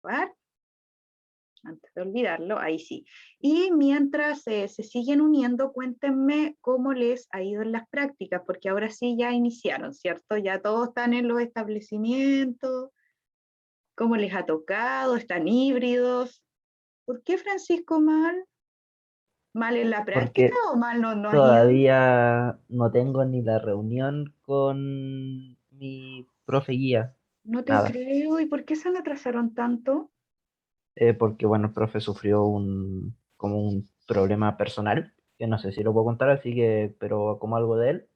grabar, antes de olvidarlo, ahí sí. Y mientras se siguen uniendo, cuéntenme cómo les ha ido en las prácticas, porque ahora sí ya iniciaron, ¿cierto? Ya todos están en los establecimientos, cómo les ha tocado, están híbridos. ¿Por qué Francisco mal? ¿Mal en la práctica Porque o mal no has ido? todavía no tengo ni la reunión con mi profe guía, No te nada. creo. ¿Y por qué se atrasaron tanto? Porque bueno, el profe sufrió como un problema personal, que no sé si lo puedo contar, así que, pero como algo de él,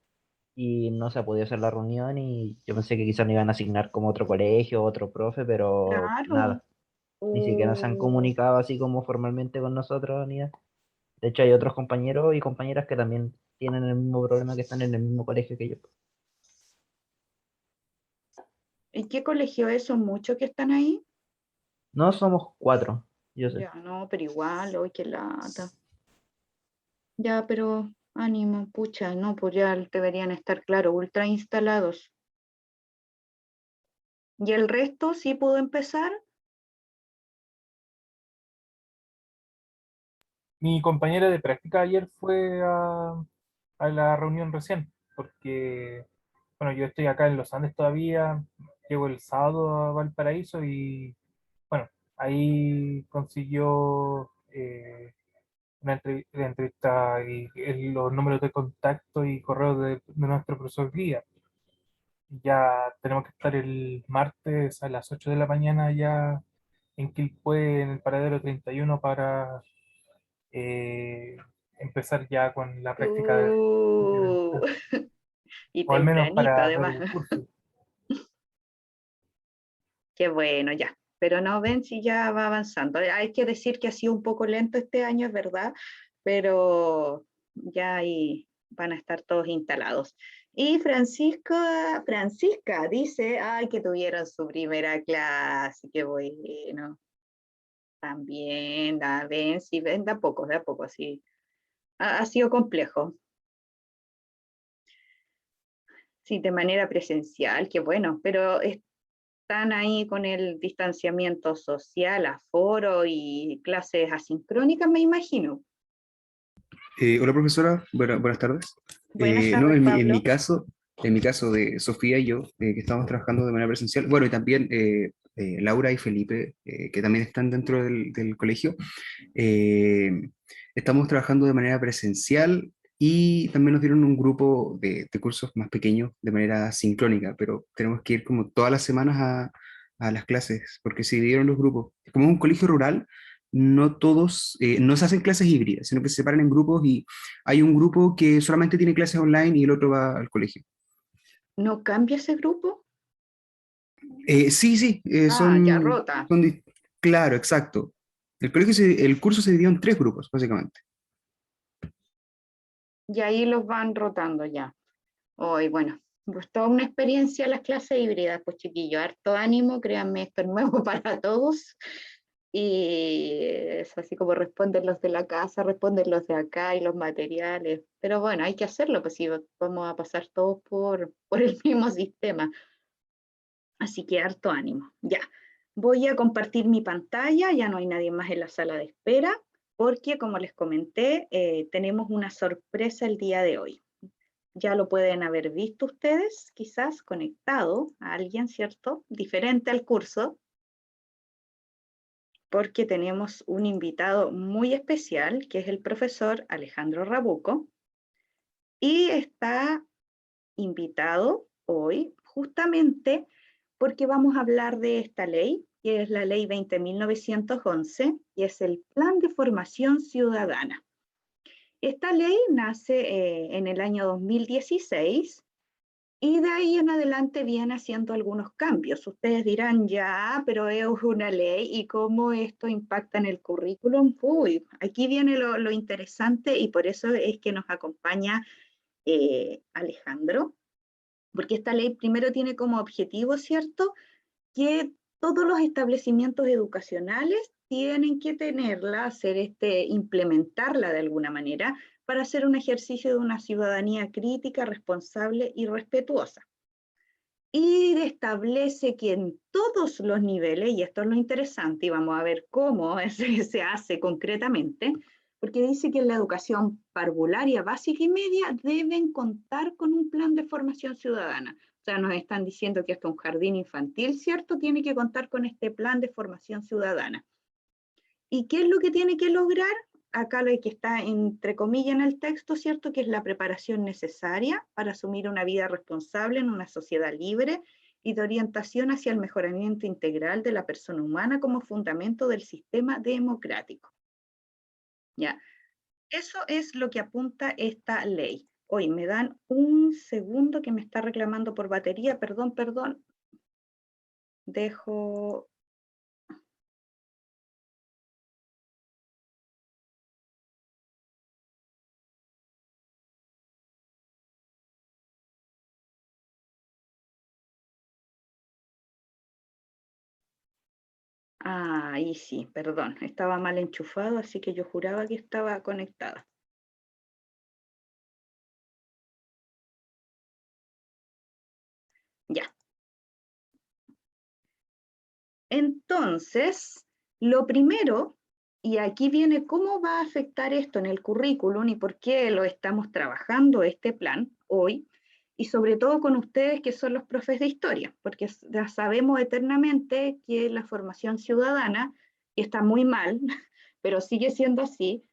y no se ha podido hacer la reunión y yo pensé que quizás me iban a asignar como otro colegio, otro profe, pero Claro. nada, ni siquiera se han Oh, comunicado así como formalmente con nosotros, ni nada. De hecho, hay otros compañeros y compañeras que también tienen el mismo problema, que están en el mismo colegio que yo. ¿en qué colegio es? ¿Son muchos que están ahí? No somos cuatro, yo sé. Ya, no, pero igual, hoy qué lata. Ya, pero ánimo, pucha, no, pues ya deberían estar, claro, ultra instalados. ¿Y el resto sí pudo empezar? Mi compañera de práctica ayer fue a la reunión recién, porque, bueno, yo estoy acá en Los Andes todavía, llego el sábado a Valparaíso y, bueno, ahí consiguió la entrevista y los números de contacto y correo de nuestro profesor guía. Ya tenemos que estar el martes a las 8 de la mañana ya en Quilpué, en el paradero 31 para eh, empezar ya con la práctica Uh, y o al menos tempranito para ver además. el curso. Qué bueno, ya. Pero no ven si ya va avanzando. Hay que decir que ha sido un poco lento este año, es verdad, pero ya ahí van a estar todos instalados. Y Francisca dice, ay, que tuvieron su primera clase, qué bueno. También, ven, sí, ven, de a poco, sí. Ha sido complejo, sí, de manera presencial, qué bueno, pero están ahí con el distanciamiento social, aforo y clases asincrónicas, me imagino. Hola profesora, buenas tardes. Buenas No, tardes, Pablo. en mi caso de Sofía y yo, que estamos trabajando de manera presencial, bueno, y también Laura y Felipe, que también están dentro del colegio, eh, estamos trabajando de manera presencial y también nos dieron un grupo de cursos más pequeños de manera sincrónica, pero tenemos que ir como todas las semanas a las clases, porque se dividieron los grupos. Como es un colegio rural, no todos, no se hacen clases híbridas, sino que se separan en grupos y hay un grupo que solamente tiene clases online y el otro va al colegio. ¿No cambia ese grupo? Sí, sí, Ah, ya rota. claro, exacto. El curso se dividió en tres grupos, básicamente. Y ahí los van rotando ya. Hoy, bueno, pues toda una experiencia las clases híbridas, pues chiquillos, harto ánimo, créanme, esto es nuevo para todos. Y es así como responden los de la casa, responden los de acá y los materiales. Pero bueno, hay que hacerlo, pues si vamos a pasar todos por el mismo sistema. Así que harto ánimo. Ya, voy a compartir mi pantalla, ya no hay nadie más en la sala de espera, porque como les comenté, tenemos una sorpresa el día de hoy. Ya lo pueden haber visto ustedes, quizás conectado a alguien, ¿cierto? Diferente al curso, porque tenemos un invitado muy especial, que es el profesor Alejandro Rabuco, y está invitado hoy justamente porque vamos a hablar de esta ley, que es la ley 20.911, y es el Plan de Formación Ciudadana. Esta ley nace en el año 2016 y de ahí en adelante viene haciendo algunos cambios. Ustedes dirán, ya, pero es una ley y cómo esto impacta en el currículum. Uy, aquí viene lo interesante y por eso es que nos acompaña Alejandro, porque esta ley primero tiene como objetivo, ¿cierto?, que todos los establecimientos educacionales tienen que tenerla, implementarla de alguna manera para hacer un ejercicio de una ciudadanía crítica, responsable y respetuosa. y establece que en todos los niveles, y esto es lo interesante, y vamos a ver cómo se hace concretamente, porque dice que en la educación parvularia, básica y media deben contar con un plan de formación ciudadana. O sea, nos están diciendo que hasta un jardín infantil, ¿cierto?, tiene que contar con este plan de formación ciudadana. ¿Y qué es lo que tiene que lograr? Acá lo que está entre comillas en el texto, ¿cierto?, que es la preparación necesaria para asumir una vida responsable en una sociedad libre y de orientación hacia el mejoramiento integral de la persona humana como fundamento del sistema democrático. ¿Ya? Eso es lo que apunta esta ley. Hoy me dan un segundo que me está reclamando por batería, perdón. Dejo... Ah, ahí sí, perdón, estaba mal enchufado, así que yo juraba que estaba conectada. Ya. Entonces, lo primero, y aquí viene cómo va a afectar esto en el currículum y por qué lo estamos trabajando este plan hoy, y sobre todo con ustedes que son los profes de historia, porque ya sabemos eternamente que la formación ciudadana, y está muy mal, pero sigue siendo así,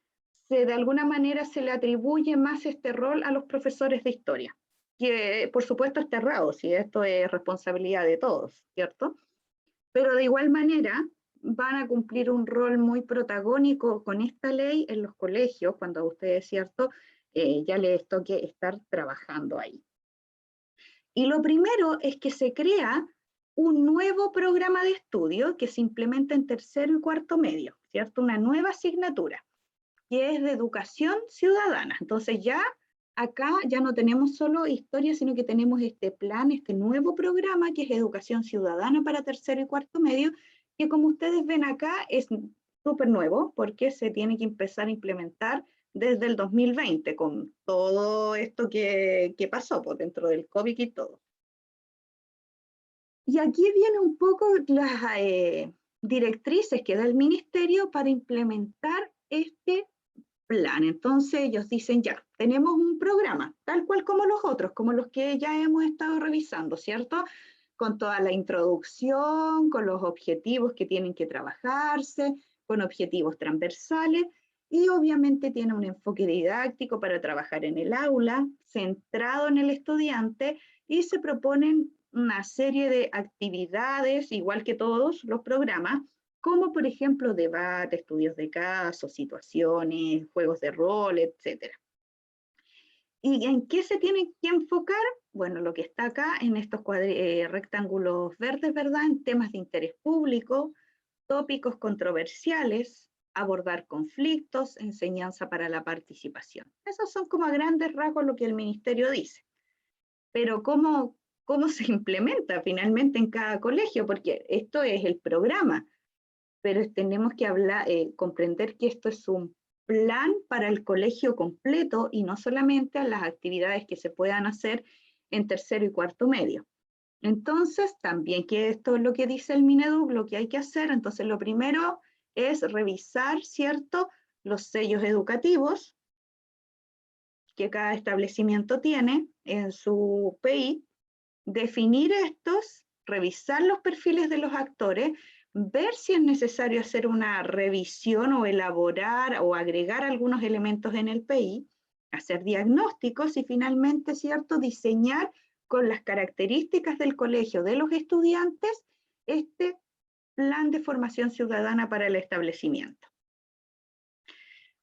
de alguna manera se le atribuye más este rol a los profesores de historia, que por supuesto está errado, si esto es responsabilidad de todos, ¿cierto? Pero de igual manera van a cumplir un rol muy protagónico con esta ley en los colegios, cuando a ustedes, ¿cierto?, ya les toque estar trabajando ahí. Y lo primero es que se crea un nuevo programa de estudio que se implementa en tercero y cuarto medio, ¿cierto? Una nueva asignatura, que es de educación ciudadana. Entonces ya acá ya no tenemos solo historia, sino que tenemos este plan, este nuevo programa que es educación ciudadana para tercero y cuarto medio, que como ustedes ven acá es súper nuevo porque se tiene que empezar a implementar desde el 2020 con todo esto que pasó pues, dentro del COVID y todo. Y aquí viene un poco las directrices que da el ministerio para implementar este plan. Entonces ellos dicen, ya, tenemos un programa, tal cual como los otros, como los que ya hemos estado revisando, ¿cierto? Con toda la introducción, con los objetivos que tienen que trabajarse, con objetivos transversales, y obviamente tiene un enfoque didáctico para trabajar en el aula, centrado en el estudiante, y se proponen una serie de actividades, igual que todos los programas, como por ejemplo debate, estudios de casos, situaciones, juegos de rol, etc. ¿Y en qué se tiene que enfocar? Bueno, lo que está acá en estos rectángulos verdes, ¿verdad? En temas de interés público, tópicos controversiales, abordar conflictos, enseñanza para la participación. Esos son como a grandes rasgos lo que el ministerio dice. Pero ¿cómo se implementa finalmente en cada colegio? Porque esto es el programa, pero tenemos que comprender que esto es un plan para el colegio completo y no solamente a las actividades que se puedan hacer en tercero y cuarto medio. Entonces, también que esto es lo que dice el Mineduc, lo que hay que hacer, entonces lo primero es revisar, ¿cierto?, los sellos educativos que cada establecimiento tiene en su PI, definir estos, revisar los perfiles de los actores, ver si es necesario hacer una revisión o elaborar o agregar algunos elementos en el PI, hacer diagnósticos y finalmente, ¿cierto?, diseñar con las características del colegio de los estudiantes este plan de formación ciudadana para el establecimiento.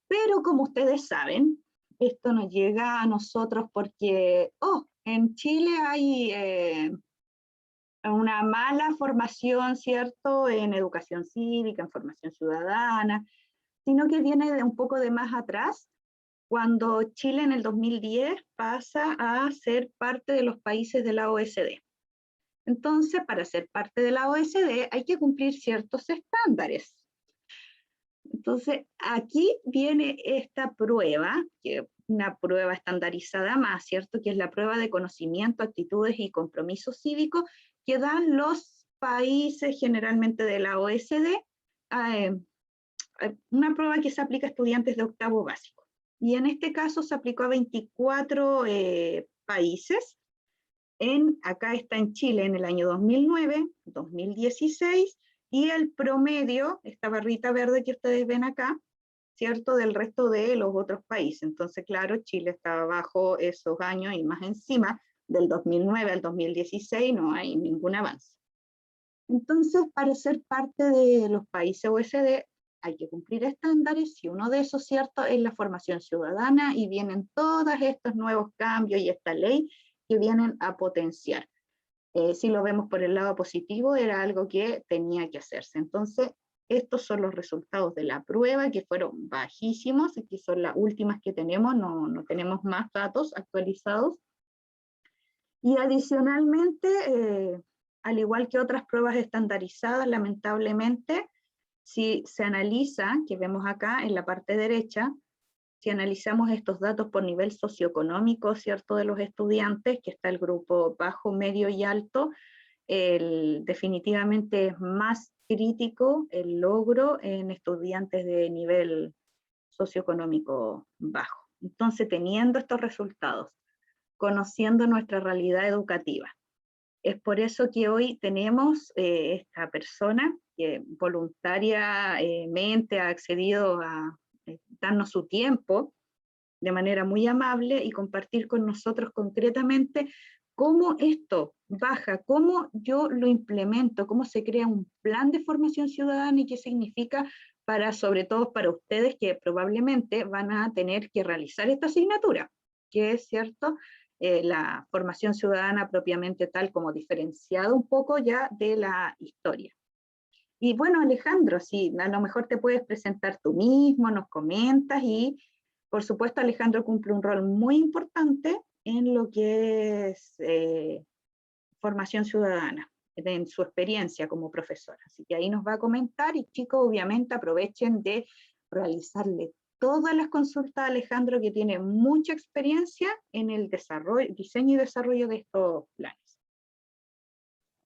Pero como ustedes saben, esto nos llega a nosotros porque, en Chile hay una mala formación, ¿cierto?, en educación cívica, en formación ciudadana, sino que viene de un poco de más atrás, cuando Chile en el 2010 pasa a ser parte de los países de la OECD. Entonces, para ser parte de la OECD hay que cumplir ciertos estándares. Entonces, aquí viene esta prueba, que una prueba estandarizada más, ¿cierto? Que es la prueba de conocimiento, actitudes y compromiso cívico que dan los países generalmente de la OECD, una prueba que se aplica a estudiantes de octavo básico. Y en este caso se aplicó a 24 países. Acá está en Chile en el año 2009, 2016, y el promedio, esta barrita verde que ustedes ven acá, ¿cierto? Del resto de los otros países. Entonces, claro, Chile está bajo esos años y más encima, del 2009 al 2016 no hay ningún avance. Entonces, para ser parte de los países OECD hay que cumplir estándares y uno de esos, ¿cierto?, es la formación ciudadana y vienen todos estos nuevos cambios y esta ley que vienen a potenciar. Si lo vemos por el lado positivo, era algo que tenía que hacerse. Entonces, estos son los resultados de la prueba, que fueron bajísimos, y que son las últimas que tenemos, no tenemos más datos actualizados. Y adicionalmente, al igual que otras pruebas estandarizadas, lamentablemente, si se analiza, que vemos acá en la parte derecha, si analizamos estos datos por nivel socioeconómico, ¿cierto?, de los estudiantes, que está el grupo bajo, medio y alto, definitivamente es más crítico el logro en estudiantes de nivel socioeconómico bajo. Entonces, teniendo estos resultados, conociendo nuestra realidad educativa, es por eso que hoy tenemos esta persona que voluntariamente ha accedido a darnos su tiempo de manera muy amable y compartir con nosotros concretamente cómo esto baja, cómo yo lo implemento, cómo se crea un plan de formación ciudadana y qué significa para, sobre todo para ustedes que probablemente van a tener que realizar esta asignatura, que es cierto, la formación ciudadana propiamente tal como diferenciado un poco ya de la historia. Y bueno, Alejandro, sí, a lo mejor te puedes presentar tú mismo, nos comentas y por supuesto Alejandro cumple un rol muy importante en lo que es formación ciudadana, en su experiencia como profesor. Así que ahí nos va a comentar y chicos, obviamente aprovechen de realizarle todas las consultas a Alejandro, que tiene mucha experiencia en el diseño y desarrollo de estos planes.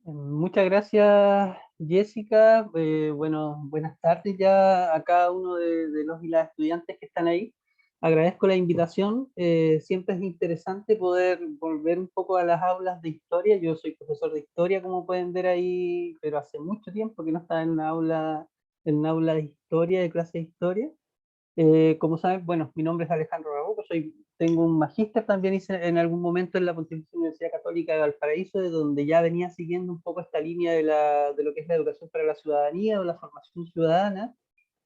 Muchas gracias, Jessica. Bueno, buenas tardes ya a cada uno de los y las estudiantes que están ahí. Agradezco la invitación. Siempre es interesante poder volver un poco a las aulas de historia. Yo soy profesor de historia, como pueden ver ahí, pero hace mucho tiempo que no estaba en una aula de historia, de clase de historia. Como saben, bueno, mi nombre es Alejandro Rabuco, tengo un magíster, también hice en algún momento en la Pontificia Universidad Católica de Valparaíso, de donde ya venía siguiendo un poco esta línea de lo que es la educación para la ciudadanía o la formación ciudadana,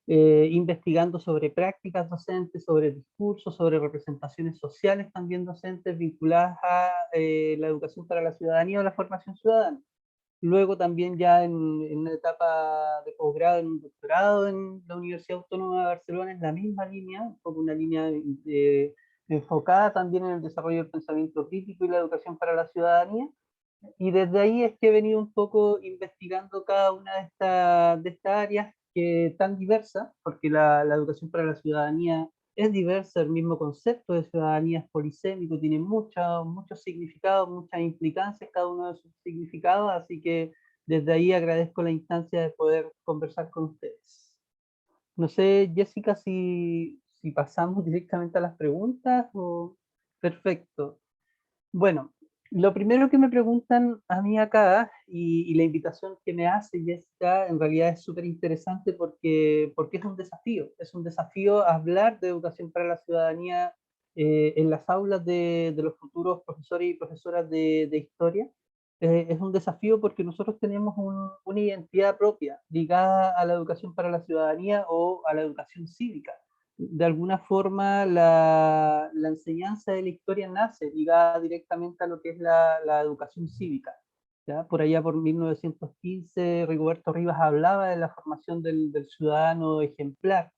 investigando sobre prácticas docentes, sobre discursos, sobre representaciones sociales también docentes vinculadas a la educación para la ciudadanía o la formación ciudadana. Luego también ya en una etapa de posgrado, en un doctorado en la Universidad Autónoma de Barcelona, en la misma línea, un poco una línea enfocada también en el desarrollo del pensamiento crítico y la educación para la ciudadanía. Y desde ahí es que he venido un poco investigando cada una de estas áreas tan diversas, porque la educación para la ciudadanía es diversa, el mismo concepto de ciudadanía es polisémico, tiene muchos significados, muchas implicancias cada uno de sus significados, así que desde ahí agradezco la instancia de poder conversar con ustedes. No sé, Jessica, si pasamos directamente a las preguntas o... Perfecto. Bueno, lo primero que me preguntan a mí acá, y la invitación que me hace Jessica, en realidad es súper interesante porque es un desafío hablar de educación para la ciudadanía en las aulas de los futuros profesores y profesoras de historia. Es un desafío porque nosotros tenemos una identidad propia ligada a la educación para la ciudadanía o a la educación cívica. De alguna forma la enseñanza de la historia nace ligada directamente a lo que es la educación cívica. ¿Ya? Por allá por 1915, Rigoberto Rivas hablaba de la formación del ciudadano ejemplar.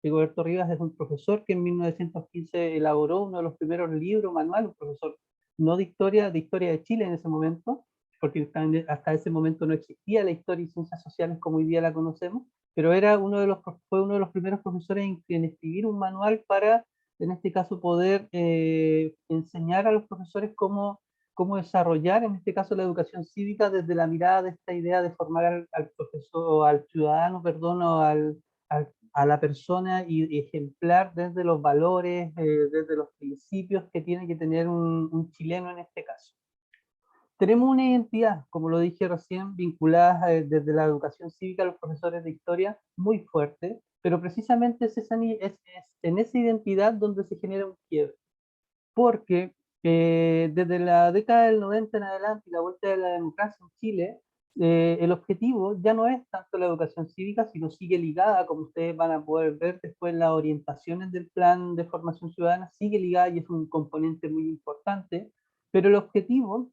Rigoberto Rivas es un profesor que en 1915 elaboró uno de los primeros libros manuales, un profesor no de historia de Chile en ese momento, porque hasta ese momento no existía la historia y ciencias sociales como hoy día la conocemos, pero fue uno de los primeros profesores en escribir un manual para en este caso poder enseñar a los profesores cómo desarrollar, en este caso, la educación cívica desde la mirada de esta idea de formar al profesor, o al ciudadano, perdón, o a la persona y ejemplar desde los valores, desde los principios que tiene que tener un chileno en este caso. Tenemos una identidad, como lo dije recién, vinculada desde la educación cívica a los profesores de historia muy fuerte, pero precisamente es en esa identidad donde se genera un quiebre. Porque desde la década del 90 en adelante y la vuelta de la democracia en Chile, el objetivo ya no es tanto la educación cívica, sino sigue ligada, como ustedes van a poder ver después en las orientaciones del plan de formación ciudadana, sigue ligada y es un componente muy importante, pero el objetivo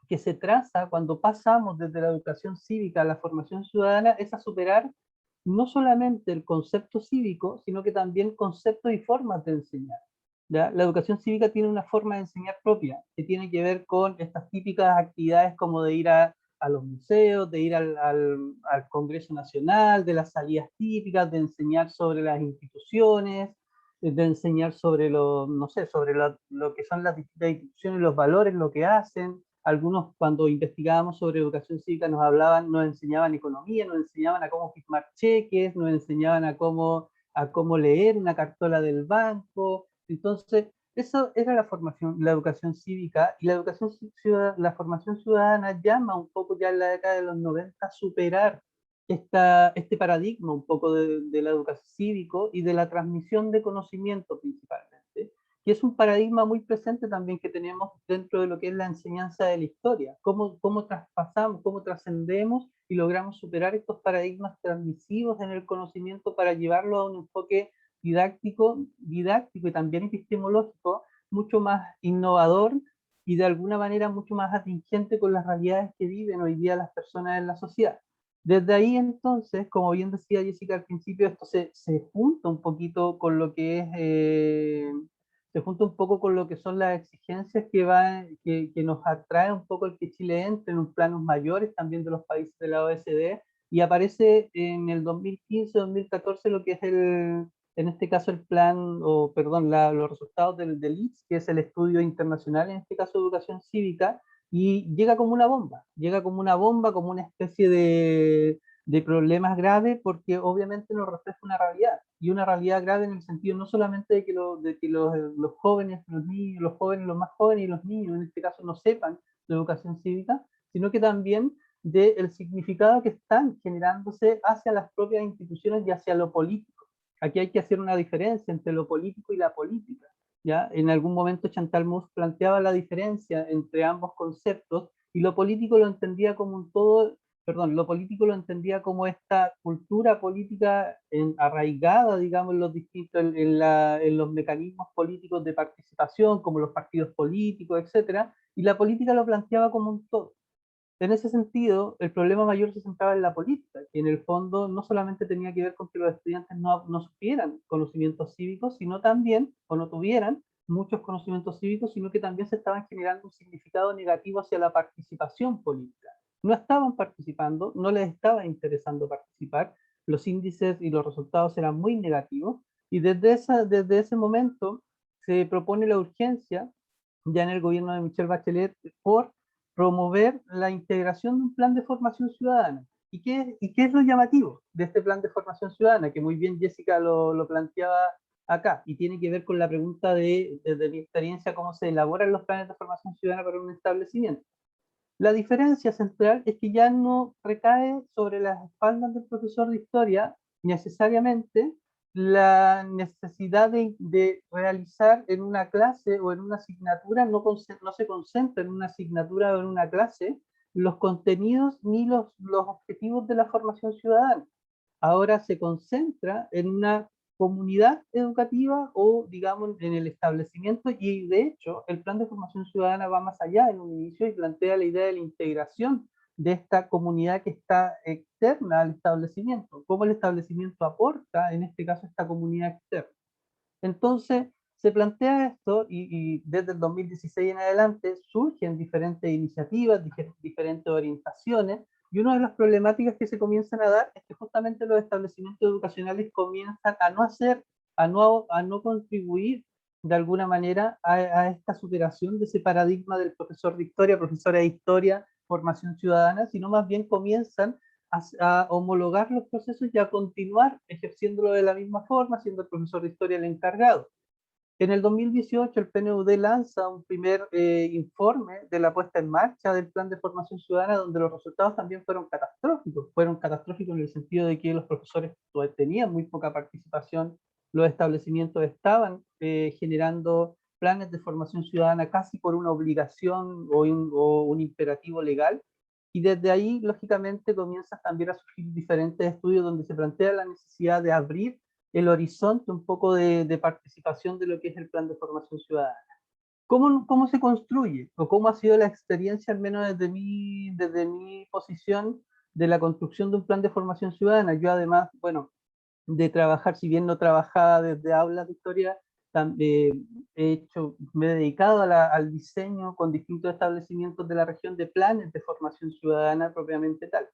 que se traza cuando pasamos desde la educación cívica a la formación ciudadana es a superar no solamente el concepto cívico, sino que también conceptos y formas de enseñar. ¿Ya? La educación cívica tiene una forma de enseñar propia, que tiene que ver con estas típicas actividades como de ir a los museos, de ir al Congreso Nacional, de las salidas típicas, de enseñar sobre las instituciones, de enseñar sobre no sé, sobre lo que son las distintas instituciones, los valores, lo que hacen. Algunos, cuando investigábamos sobre educación cívica, nos enseñaban economía, nos enseñaban a cómo firmar cheques, nos enseñaban a cómo leer una cartola del banco. Entonces, eso era la formación, la educación cívica, y la formación ciudadana llama un poco ya en la década de los 90 a superar este paradigma un poco de la educación cívico y de la transmisión de conocimiento principalmente, que es un paradigma muy presente también que tenemos dentro de lo que es la enseñanza de la historia, cómo traspasamos, cómo trascendemos y logramos superar estos paradigmas transmisivos en el conocimiento para llevarlo a un enfoque didáctico y también epistemológico, mucho más innovador y de alguna manera mucho más atingente con las realidades que viven hoy día las personas en la sociedad. Desde ahí entonces, como bien decía Jessica al principio, esto se junta un poquito con lo que es, se junta un poco con lo que son las exigencias que nos atrae un poco el que Chile entre en un planos mayores también de los países de la OECD, y aparece en el 2015-2014 lo que es en este caso el plan, o perdón, los resultados del ITS, que es el estudio internacional, en este caso educación cívica, y llega como una bomba, como una especie de problemas graves, porque obviamente nos refleja una realidad, y una realidad grave en el sentido no solamente de que los jóvenes, los niños, los jóvenes, los más jóvenes y los niños en este caso no sepan de educación cívica, sino que también del significado que están generándose hacia las propias instituciones y hacia lo político. Aquí hay que hacer una diferencia entre lo político y la política. ¿Ya? En algún momento Chantal Mouffe planteaba la diferencia entre ambos conceptos, y lo político lo entendía como un todo, perdón, lo político lo entendía como esta cultura política arraigada, digamos, en los mecanismos políticos de participación, como los partidos políticos, etcétera, y la política lo planteaba como un todo. En ese sentido, el problema mayor se centraba en la política, que en el fondo no solamente tenía que ver con que los estudiantes no supieran conocimientos cívicos, sino también, o no tuvieran muchos conocimientos cívicos, sino que también se estaban generando un significado negativo hacia la participación política. No estaban participando, no les estaba interesando participar, los índices y los resultados eran muy negativos, y desde ese momento se propone la urgencia, ya en el gobierno de Michelle Bachelet, por promover la integración de un plan de formación ciudadana. ¿Y qué es lo llamativo de este plan de formación ciudadana? Que muy bien Jessica lo planteaba acá, y tiene que ver con la pregunta desde mi experiencia, cómo se elaboran los planes de formación ciudadana para un establecimiento. La diferencia central es que ya no recae sobre las espaldas del profesor de historia necesariamente la necesidad de realizar en una clase o en una asignatura, no se concentra en una asignatura o en una clase los contenidos ni los objetivos de la formación ciudadana. Ahora se concentra en una comunidad educativa o, digamos, en el establecimiento, y de hecho el plan de formación ciudadana va más allá en un inicio y plantea la idea de la integración de esta comunidad que está externa al establecimiento, cómo el establecimiento aporta, en este caso, esta comunidad externa. Entonces, se plantea esto y desde el 2016 en adelante surgen diferentes iniciativas, diferentes orientaciones, y una de las problemáticas que se comienzan a dar es que justamente los establecimientos educacionales comienzan a no contribuir de alguna manera a esta superación de ese paradigma del profesor de historia, profesora de historia, formación ciudadana, sino más bien comienzan a homologar los procesos y a continuar ejerciéndolo de la misma forma, siendo el profesor de historia el encargado. En el 2018 el PNUD lanza un primer informe de la puesta en marcha del plan de formación ciudadana, donde los resultados también fueron catastróficos en el sentido de que los profesores tenían muy poca participación, los establecimientos estaban generando planes de formación ciudadana casi por una obligación o un imperativo legal, y desde ahí lógicamente comienzan también a surgir diferentes estudios donde se plantea la necesidad de abrir el horizonte un poco de participación de lo que es el plan de formación ciudadana. ¿Cómo se construye? ¿O cómo ha sido la experiencia, al menos desde mi posición, de la construcción de un plan de formación ciudadana? Yo además, bueno, de trabajar, si bien no trabajaba desde aulas de historia, me he dedicado al diseño con distintos establecimientos de la región de planes de formación ciudadana propiamente tal.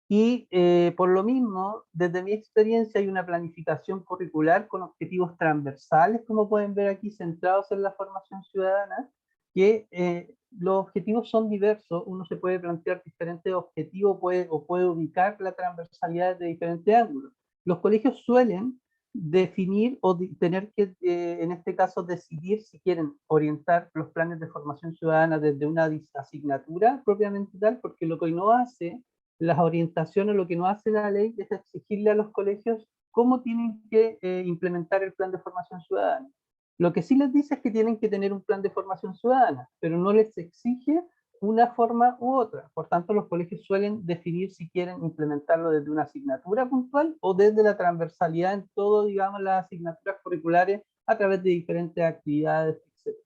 Y por lo mismo, desde mi experiencia hay una planificación curricular con objetivos transversales, como pueden ver aquí, centrados en la formación ciudadana, que los objetivos son diversos, uno se puede plantear diferentes objetivos o puede ubicar la transversalidad desde diferentes ángulos. Los colegios suelen definir o tener que, en este caso, decidir si quieren orientar los planes de formación ciudadana desde una asignatura propiamente tal, porque lo que no hace las orientaciones, lo que no hace la ley es exigirle a los colegios cómo tienen que implementar el plan de formación ciudadana. Lo que sí les dice es que tienen que tener un plan de formación ciudadana, pero no les exige una forma u otra. Por tanto, los colegios suelen definir si quieren implementarlo desde una asignatura puntual o desde la transversalidad en todo, digamos, las asignaturas curriculares a través de diferentes actividades, etc.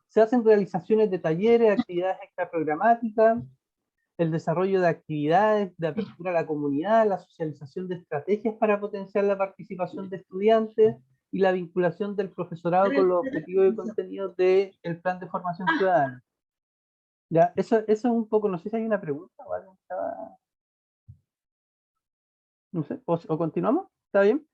Se hacen realizaciones de talleres, actividades extraprogramáticas, el desarrollo de actividades de apertura a la comunidad, la socialización de estrategias para potenciar la participación de estudiantes y la vinculación del profesorado con los objetivos y contenidos del plan de formación ciudadana. Ya, eso es un poco, no sé si hay una pregunta o algo. No sé, o continuamos, ¿está bien?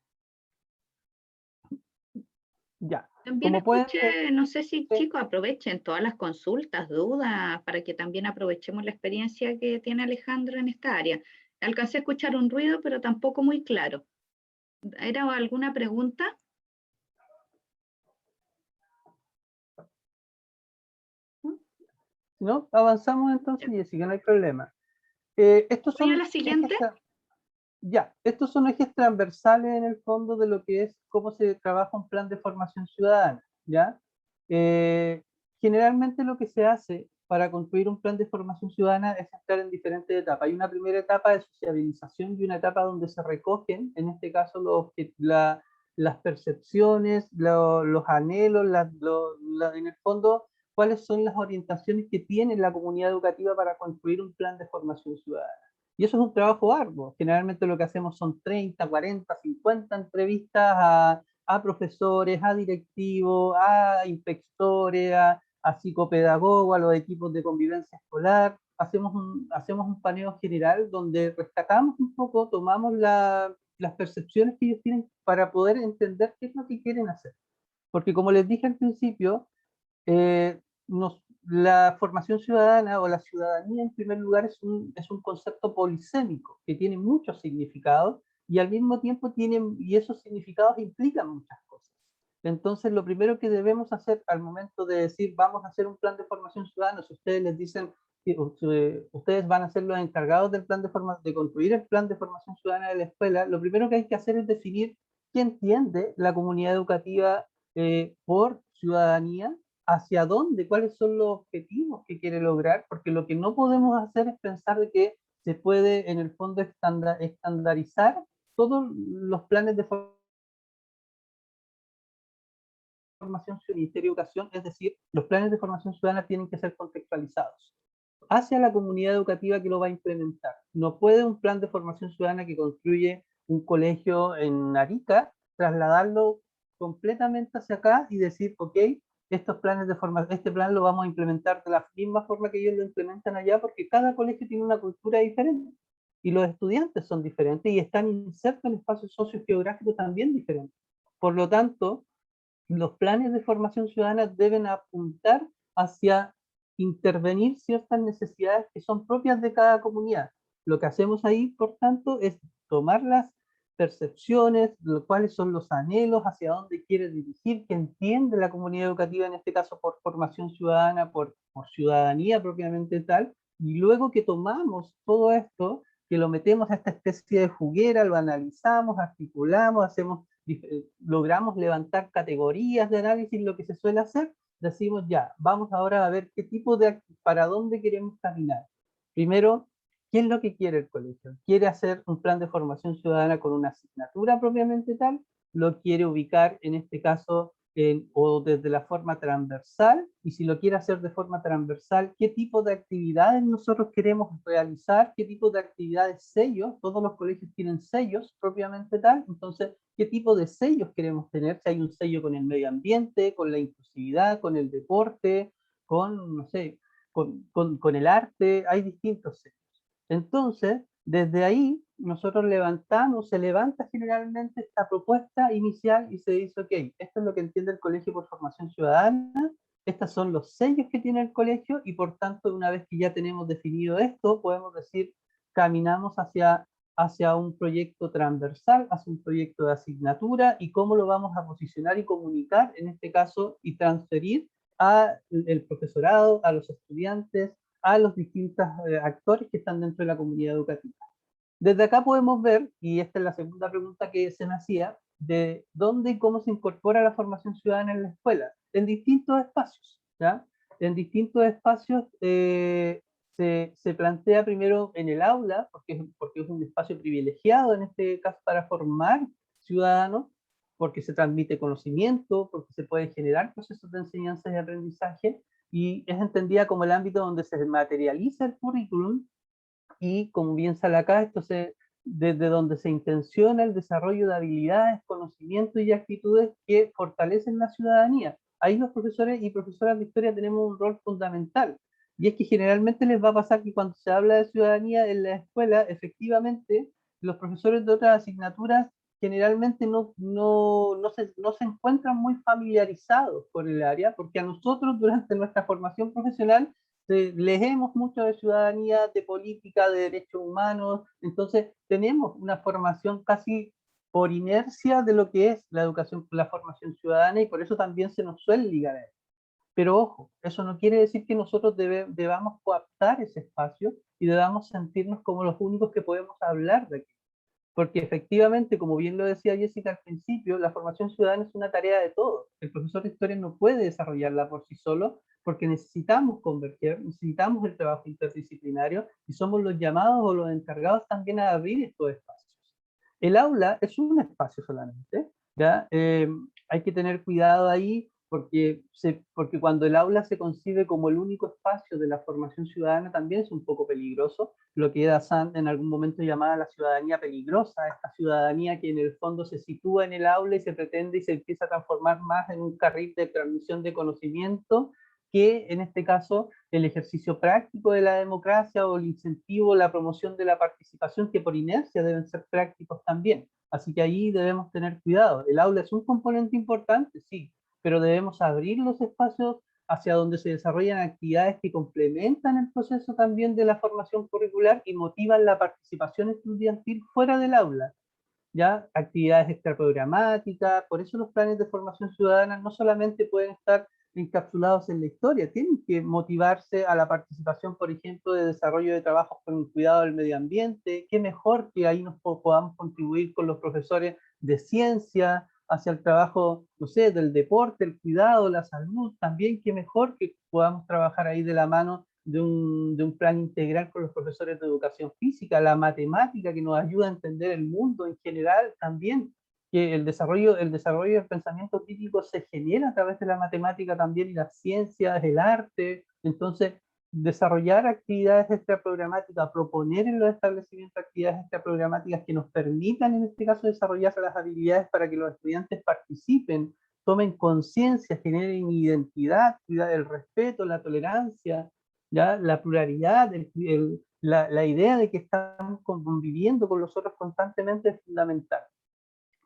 Ya. También Como pueden escuché, no sé si chicos aprovechen todas las consultas, dudas, para que también aprovechemos la experiencia que tiene Alejandro en esta área. Alcancé a escuchar un ruido, pero tampoco muy claro. ¿Era alguna pregunta? ¿No? Avanzamos entonces, Jessica, no hay problema. Estos ¿Voy a son la siguiente? estos son ejes transversales en el fondo de lo que es cómo se trabaja un plan de formación ciudadana, ¿ya? Generalmente lo que se hace para construir un plan de formación ciudadana es entrar en diferentes etapas. Hay una primera etapa de sociabilización y una etapa donde se recogen, en este caso, las percepciones, los anhelos, en el fondo, cuáles son las orientaciones que tiene la comunidad educativa para construir un plan de formación ciudadana. Y eso es un trabajo arduo. Generalmente lo que hacemos son 30, 40, 50 entrevistas a profesores, a directivos, a inspectores, a psicopedagogos, a los equipos de convivencia escolar. Hacemos un paneo general donde rescatamos un poco, tomamos las percepciones que ellos tienen para poder entender qué es lo que quieren hacer. Porque como les dije al principio, la formación ciudadana o la ciudadanía en primer lugar es un concepto polisémico que tiene muchos significados y al mismo tiempo y esos significados implican muchas cosas. Entonces lo primero que debemos hacer al momento de decir vamos a hacer un plan de formación ciudadana, si ustedes les dicen que ustedes van a ser los encargados del plan de construir el plan de formación ciudadana de la escuela, lo primero que hay que hacer es definir qué entiende la comunidad educativa por ciudadanía, hacia dónde, cuáles son los objetivos que quiere lograr, porque lo que no podemos hacer es pensar de que se puede en el fondo estandarizar todos los planes de formación ciudadana, Ministerio de Educación, es decir, los planes de formación ciudadana tienen que ser contextualizados hacia la comunidad educativa que lo va a implementar. No puede un plan de formación ciudadana que construye un colegio en Arica trasladarlo completamente hacia acá y decir, ok, estos planes de formación, este plan lo vamos a implementar de la misma forma que ellos lo implementan allá, porque cada colegio tiene una cultura diferente y los estudiantes son diferentes y están insertos en espacios sociogeográficos también diferentes. Por lo tanto, los planes de formación ciudadana deben apuntar hacia intervenir ciertas necesidades que son propias de cada comunidad. Lo que hacemos ahí, por tanto, es tomar las percepciones, cuáles son los anhelos, hacia dónde quiere dirigir, que entiende la comunidad educativa, en este caso por formación ciudadana, por ciudadanía propiamente tal, y luego que tomamos todo esto, que lo metemos a esta especie de juguera, lo analizamos, articulamos, logramos levantar categorías de análisis, lo que se suele hacer, decimos ya, vamos ahora a ver qué tipo para dónde queremos caminar. Primero, ¿qué es lo que quiere el colegio? ¿Quiere hacer un plan de formación ciudadana con una asignatura propiamente tal? ¿Lo quiere ubicar en este caso o desde la forma transversal? Y si lo quiere hacer de forma transversal, ¿qué tipo de actividades nosotros queremos realizar? ¿Qué tipo de actividades, sellos? Todos los colegios tienen sellos propiamente tal. Entonces, ¿qué tipo de sellos queremos tener? Si hay un sello con el medio ambiente, con la inclusividad, con el deporte, con, no sé, con el arte, hay distintos sellos. Entonces, desde ahí, nosotros se levanta generalmente esta propuesta inicial y se dice, ok, esto es lo que entiende el Colegio por Formación Ciudadana, estos son los sellos que tiene el colegio y por tanto, una vez que ya tenemos definido esto, podemos decir, caminamos hacia un proyecto transversal, hacia un proyecto de asignatura y cómo lo vamos a posicionar y comunicar, en este caso, y transferir al profesorado, a los estudiantes, a los distintos actores que están dentro de la comunidad educativa. Desde acá podemos ver, y esta es la segunda pregunta que se me hacía, de dónde y cómo se incorpora la formación ciudadana en la escuela, en distintos espacios, ¿ya? En distintos espacios se plantea primero en el aula, porque es un espacio privilegiado en este caso para formar ciudadanos, porque se transmite conocimiento, porque se pueden generar procesos de enseñanza y aprendizaje, y es entendida como el ámbito donde se materializa el currículum, y como bien sale acá, desde donde se intenciona el desarrollo de habilidades, conocimientos y actitudes que fortalecen la ciudadanía. Ahí los profesores y profesoras de historia tenemos un rol fundamental, y es que generalmente les va a pasar que cuando se habla de ciudadanía en la escuela, efectivamente, los profesores de otras asignaturas generalmente no se encuentran muy familiarizados con el área, porque a nosotros durante nuestra formación profesional leemos mucho de ciudadanía, de política, de derechos humanos, entonces tenemos una formación casi por inercia de lo que es la educación, la formación ciudadana, y por eso también se nos suele ligar a eso. Pero ojo, eso no quiere decir que nosotros debamos coaptar ese espacio y debamos sentirnos como los únicos que podemos hablar de aquí. Porque efectivamente, como bien lo decía Jessica al principio, la formación ciudadana es una tarea de todos. El profesor de historia no puede desarrollarla por sí solo, porque necesitamos converger, necesitamos el trabajo interdisciplinario y somos los llamados o los encargados también a abrir estos espacios. El aula es un espacio solamente, ¿ya? Hay que tener cuidado ahí porque cuando el aula se concibe como el único espacio de la formación ciudadana también es un poco peligroso, lo que Eda Sand en algún momento llamaba la ciudadanía peligrosa, esta ciudadanía que en el fondo se sitúa en el aula y se pretende y se empieza a transformar más en un carril de transmisión de conocimiento que en este caso el ejercicio práctico de la democracia o el incentivo, la promoción de la participación, que por inercia deben ser prácticos también. Así que ahí debemos tener cuidado. El aula es un componente importante, sí, pero debemos abrir los espacios hacia donde se desarrollan actividades que complementan el proceso también de la formación curricular y motivan la participación estudiantil fuera del aula. ¿Ya? Actividades extraprogramáticas, por eso los planes de formación ciudadana no solamente pueden estar encapsulados en la historia, tienen que motivarse a la participación, por ejemplo, de desarrollo de trabajos con el cuidado del medio ambiente. Qué mejor que ahí nos podamos contribuir con los profesores de ciencia hacia el trabajo, no sé, del deporte, el cuidado, la salud, también qué mejor que podamos trabajar ahí de la mano de un plan integral con los profesores de educación física, la matemática que nos ayuda a entender el mundo en general también, que el desarrollo del pensamiento crítico se genera a través de la matemática también y las ciencias, el arte. Entonces, desarrollar actividades extraprogramáticas, proponer en los establecimientos actividades extraprogramáticas que nos permitan en este caso desarrollar las habilidades para que los estudiantes participen, tomen conciencia, generen identidad, el respeto, la tolerancia, ¿ya? La pluralidad, la idea de que estamos conviviendo con los otros constantemente es fundamental.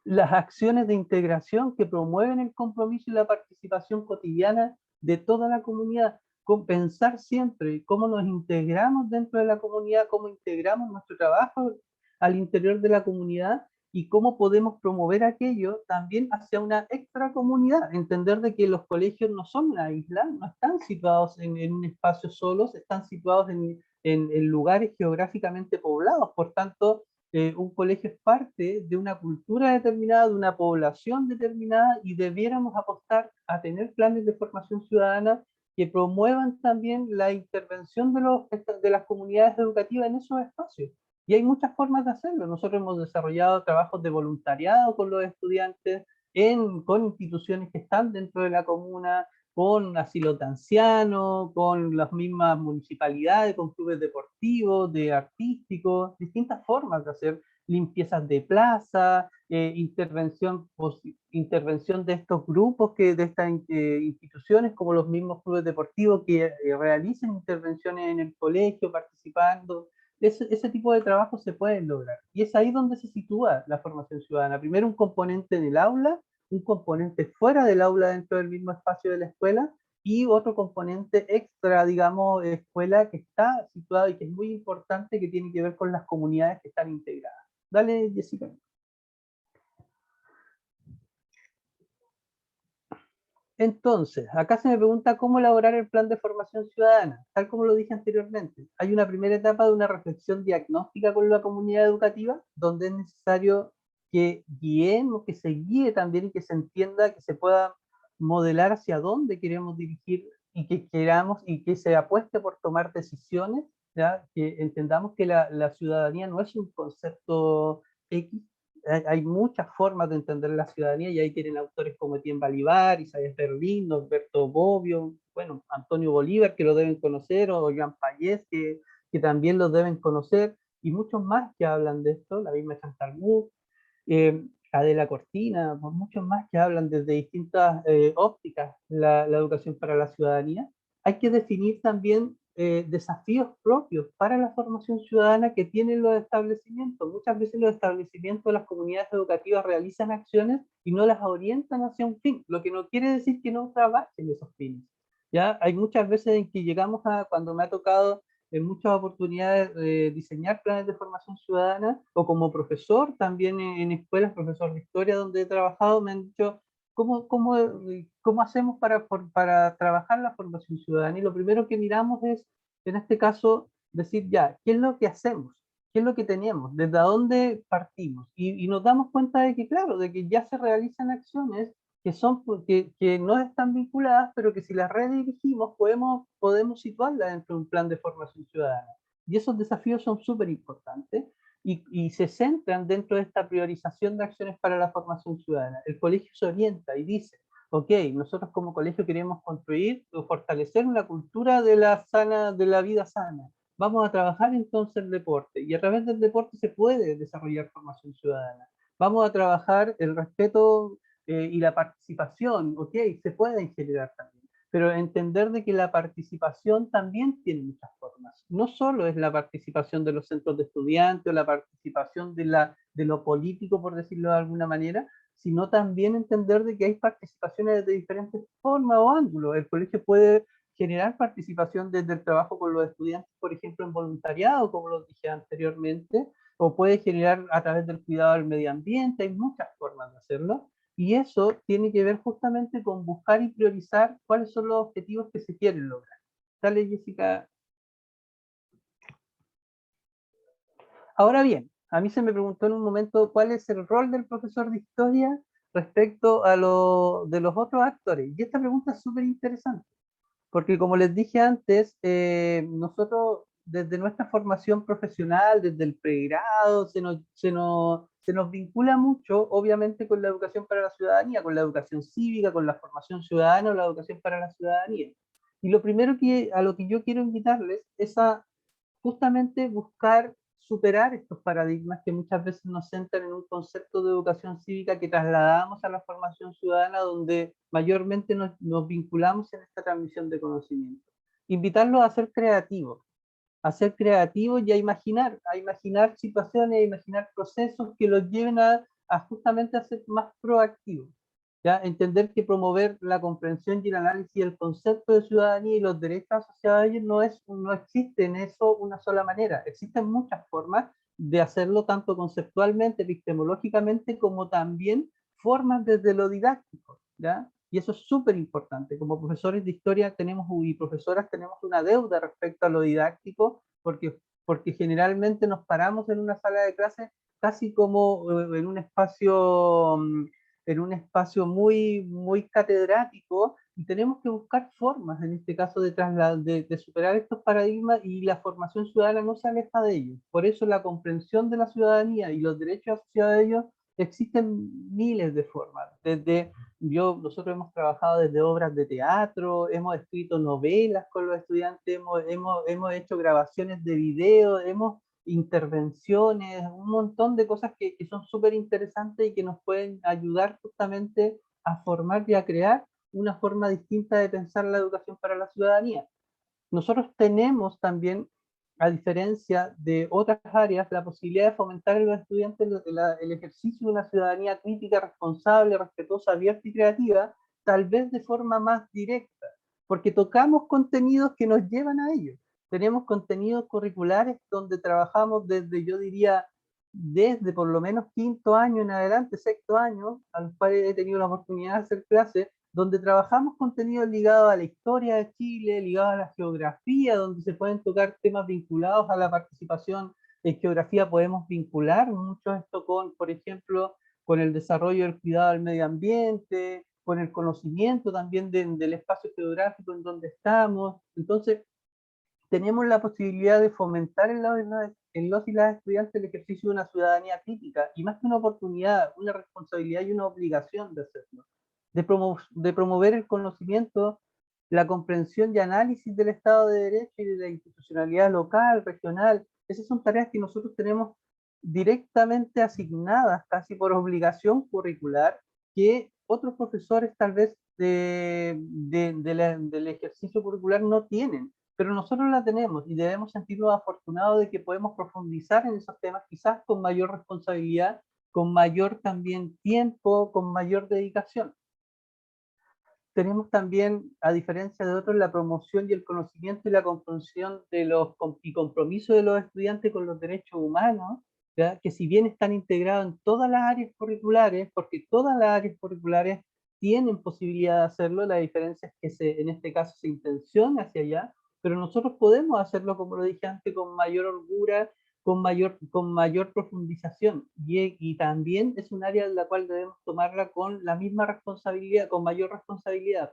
las acciones de integración que promueven el compromiso y la participación cotidiana de toda la comunidad, con pensar siempre cómo nos integramos dentro de la comunidad, cómo integramos nuestro trabajo al interior de la comunidad y cómo podemos promover aquello también hacia una extracomunidad, entender de que los colegios no son una isla, no están situados en un espacio solos, están situados en lugares geográficamente poblados, por tanto, un colegio es parte de una cultura determinada, de una población determinada, y debiéramos apostar a tener planes de formación ciudadana que promuevan también la intervención de las comunidades educativas en esos espacios. Y hay muchas formas de hacerlo. Nosotros hemos desarrollado trabajos de voluntariado con los estudiantes, con instituciones que están dentro de la comuna, con asilos de ancianos, con las mismas municipalidades, con clubes deportivos, de artísticos, distintas formas de hacer limpiezas de plaza, intervención de estos grupos, de estas instituciones, como los mismos clubes deportivos que realicen intervenciones en el colegio, participando. Ese tipo de trabajo se puede lograr. Y es ahí donde se sitúa la formación ciudadana. Primero un componente en el aula, un componente fuera del aula dentro del mismo espacio de la escuela, y otro componente extra, digamos, escuela, que está situado y que es muy importante, que tiene que ver con las comunidades que están integradas. Dale, Jessica. Entonces, acá se me pregunta cómo elaborar el plan de formación ciudadana. Tal como lo dije anteriormente, hay una primera etapa de una reflexión diagnóstica con la comunidad educativa, donde es necesario que guiemos, que se guíe también y que se entienda, que se pueda modelar hacia dónde queremos dirigir y que queramos y que se apueste por tomar decisiones, ¿ya? Que entendamos que la ciudadanía no es un concepto X. Hay muchas formas de entender la ciudadanía, y ahí tienen autores como Etienne Balibar, Isaías Berlín, Norberto Bobbio, bueno, Antonio Bolívar, que lo deben conocer, o Jean Payés, que también lo deben conocer, y muchos más que hablan de esto, la misma Chantal Mouffe, Adela Cortina, por muchos más que hablan desde distintas ópticas la educación para la ciudadanía. Hay que definir también desafíos propios para la formación ciudadana que tienen los establecimientos. Muchas veces los establecimientos de las comunidades educativas realizan acciones y no las orientan hacia un fin, lo que no quiere decir que no trabajen esos fines. ¿Ya? Hay muchas veces en que llegamos cuando me ha tocado en muchas oportunidades diseñar planes de formación ciudadana, o como profesor también en escuelas, profesor de historia donde he trabajado, me han dicho, ¿cómo hacemos para trabajar la formación ciudadana? Y lo primero que miramos es, en este caso, decir ya, ¿qué es lo que hacemos? ¿Qué es lo que tenemos? ¿Desde dónde partimos? Y nos damos cuenta de que, claro, de que ya se realizan acciones que no están vinculadas, pero que si las redirigimos podemos situarlas dentro de un plan de formación ciudadana. Y esos desafíos son súper importantes y se centran dentro de esta priorización de acciones para la formación ciudadana. El colegio se orienta y dice, ok, nosotros como colegio queremos construir o fortalecer una cultura de la vida sana. Vamos a trabajar entonces el deporte, y a través del deporte se puede desarrollar formación ciudadana. Vamos a trabajar el respeto y la participación, ok, se pueden generar también, pero entender de que la participación también tiene muchas formas. No solo es la participación de los centros de estudiantes o la participación de lo político, por decirlo de alguna manera, sino también entender de que hay participaciones de diferentes formas o ángulos. El colegio puede generar participación desde el trabajo con los estudiantes, por ejemplo, en voluntariado, como lo dije anteriormente, o puede generar a través del cuidado del medio ambiente. Hay muchas formas de hacerlo. Y eso tiene que ver justamente con buscar y priorizar cuáles son los objetivos que se quieren lograr. Dale, Jessica. Ahora bien, a mí se me preguntó en un momento cuál es el rol del profesor de historia respecto a de los otros actores. Y esta pregunta es súper interesante, porque como les dije antes, nosotros desde nuestra formación profesional, desde el pregrado, se nos vincula mucho, obviamente, con la educación para la ciudadanía, con la educación cívica, con la formación ciudadana o la educación para la ciudadanía. Y lo primero a lo que yo quiero invitarles es a justamente buscar superar estos paradigmas que muchas veces nos centran en un concepto de educación cívica que trasladamos a la formación ciudadana, donde mayormente nos vinculamos en esta transmisión de conocimiento. Invitarlos a ser creativos y a imaginar situaciones, a imaginar procesos que los lleven a a justamente a ser más proactivos. ¿Ya? Entender que promover la comprensión y el análisis del concepto de ciudadanía y los derechos asociados a ellos no existe en eso una sola manera. Existen muchas formas de hacerlo, tanto conceptualmente, epistemológicamente, como también formas desde lo didáctico, ¿ya? Y eso es súper importante. Como profesores de historia tenemos, y profesoras tenemos una deuda respecto a lo didáctico, porque generalmente nos paramos en una sala de clase casi como en un espacio muy, muy catedrático, y tenemos que buscar formas, en este caso, de superar estos paradigmas, y la formación ciudadana no se aleja de ellos. Por eso la comprensión de la ciudadanía y los derechos asociados a ellos existen miles de formas. Nosotros hemos trabajado desde obras de teatro, hemos escrito novelas con los estudiantes, hemos hecho grabaciones de video, hemos intervenciones, un montón de cosas que son súper interesantes y que nos pueden ayudar justamente a formar y a crear una forma distinta de pensar la educación para la ciudadanía. Nosotros tenemos también, a diferencia de otras áreas, la posibilidad de fomentar en los estudiantes el ejercicio de una ciudadanía crítica, responsable, respetuosa, abierta y creativa, tal vez de forma más directa, porque tocamos contenidos que nos llevan a ello. Tenemos contenidos curriculares donde trabajamos desde, yo diría, desde por lo menos quinto año en adelante, sexto año, a los cuales he tenido la oportunidad de hacer clases, donde trabajamos contenidos ligados a la historia de Chile, ligados a la geografía, donde se pueden tocar temas vinculados a la participación en geografía. Podemos vincular mucho esto con, por ejemplo, con el desarrollo del cuidado del medio ambiente, con el conocimiento también del espacio geográfico en donde estamos. Entonces, tenemos la posibilidad de fomentar en los y las estudiantes el ejercicio de una ciudadanía crítica, y más que una oportunidad, una responsabilidad y una obligación de hacerlo, de promover el conocimiento, la comprensión y análisis del Estado de Derecho y de la institucionalidad local, regional. Esas son tareas que nosotros tenemos directamente asignadas, casi por obligación curricular, que otros profesores tal vez del ejercicio curricular no tienen, pero nosotros la tenemos, y debemos sentirnos afortunados de que podemos profundizar en esos temas, quizás con mayor responsabilidad, con mayor también tiempo, con mayor dedicación. Tenemos también, a diferencia de otros, la promoción y el conocimiento y la comprensión y compromiso de los estudiantes con los derechos humanos, ¿ya? Que si bien están integrados en todas las áreas curriculares, porque todas las áreas curriculares tienen posibilidad de hacerlo, la diferencia es que en este caso se intenciona hacia allá, pero nosotros podemos hacerlo, como lo dije antes, con mayor holgura, con mayor profundización, y también es un área en la cual debemos tomarla con la misma responsabilidad, con mayor responsabilidad.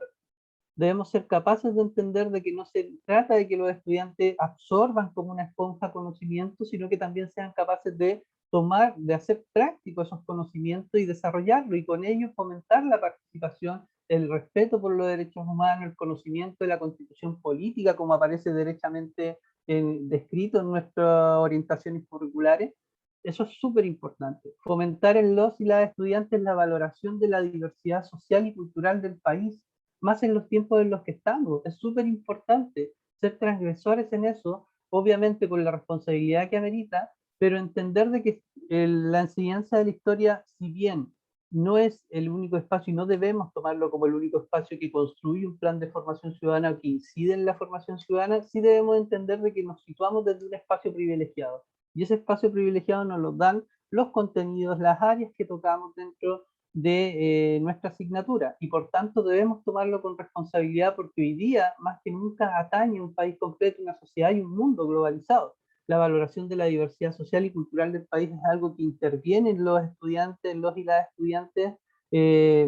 Debemos ser capaces de entender de que no se trata de que los estudiantes absorban como una esponja conocimientos, sino que también sean capaces de tomar, de hacer prácticos esos conocimientos y desarrollarlo, y con ello fomentar la participación, el respeto por los derechos humanos, el conocimiento de la constitución política, como aparece derechamente descrito en nuestras orientaciones curriculares. Eso es súper importante. Fomentar en los y las estudiantes la valoración de la diversidad social y cultural del país, más en los tiempos en los que estamos. Es súper importante ser transgresores en eso, obviamente con la responsabilidad que amerita, pero entender de que la enseñanza de la historia, si bien no es el único espacio, y no debemos tomarlo como el único espacio que construye un plan de formación ciudadana o que incide en la formación ciudadana, sí debemos entender de que nos situamos desde un espacio privilegiado. Y ese espacio privilegiado nos lo dan los contenidos, las áreas que tocamos dentro de nuestra asignatura, y por tanto debemos tomarlo con responsabilidad, porque hoy día más que nunca atañe a un país completo, una sociedad y un mundo globalizado. La valoración de la diversidad social y cultural del país es algo que interviene en los estudiantes, en los y las estudiantes, eh,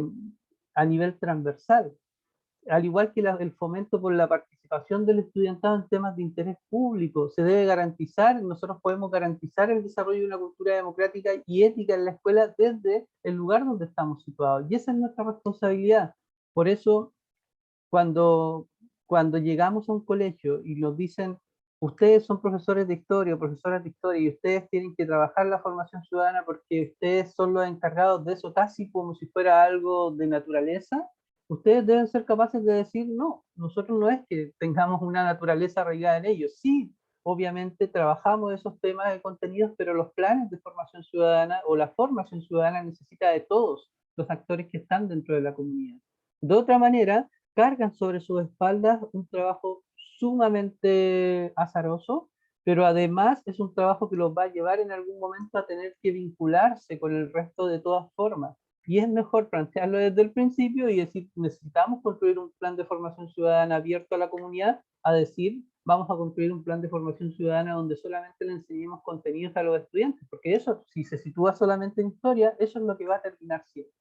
a nivel transversal, al igual que el fomento por la participación del estudiantado en temas de interés público. Se debe garantizar, nosotros podemos garantizar el desarrollo de una cultura democrática y ética en la escuela desde el lugar donde estamos situados, y esa es nuestra responsabilidad. Por eso, cuando, cuando llegamos a un colegio y nos dicen, ustedes son profesores de historia o profesoras de historia, y ustedes tienen que trabajar la formación ciudadana porque ustedes son los encargados de eso, casi como si fuera algo de naturaleza, ustedes deben ser capaces de decir, no, nosotros no es que tengamos una naturaleza arraigada en ellos. Sí, obviamente trabajamos esos temas de contenidos, pero los planes de formación ciudadana o la formación ciudadana necesita de todos los actores que están dentro de la comunidad. De otra manera, cargan sobre sus espaldas un trabajo sumamente azaroso, pero además es un trabajo que los va a llevar en algún momento a tener que vincularse con el resto de todas formas. Y es mejor plantearlo desde el principio y decir, necesitamos construir un plan de formación ciudadana abierto a la comunidad, a decir, vamos a construir un plan de formación ciudadana donde solamente le enseñemos contenidos a los estudiantes, porque eso, si se sitúa solamente en historia, eso es lo que va a terminar siendo.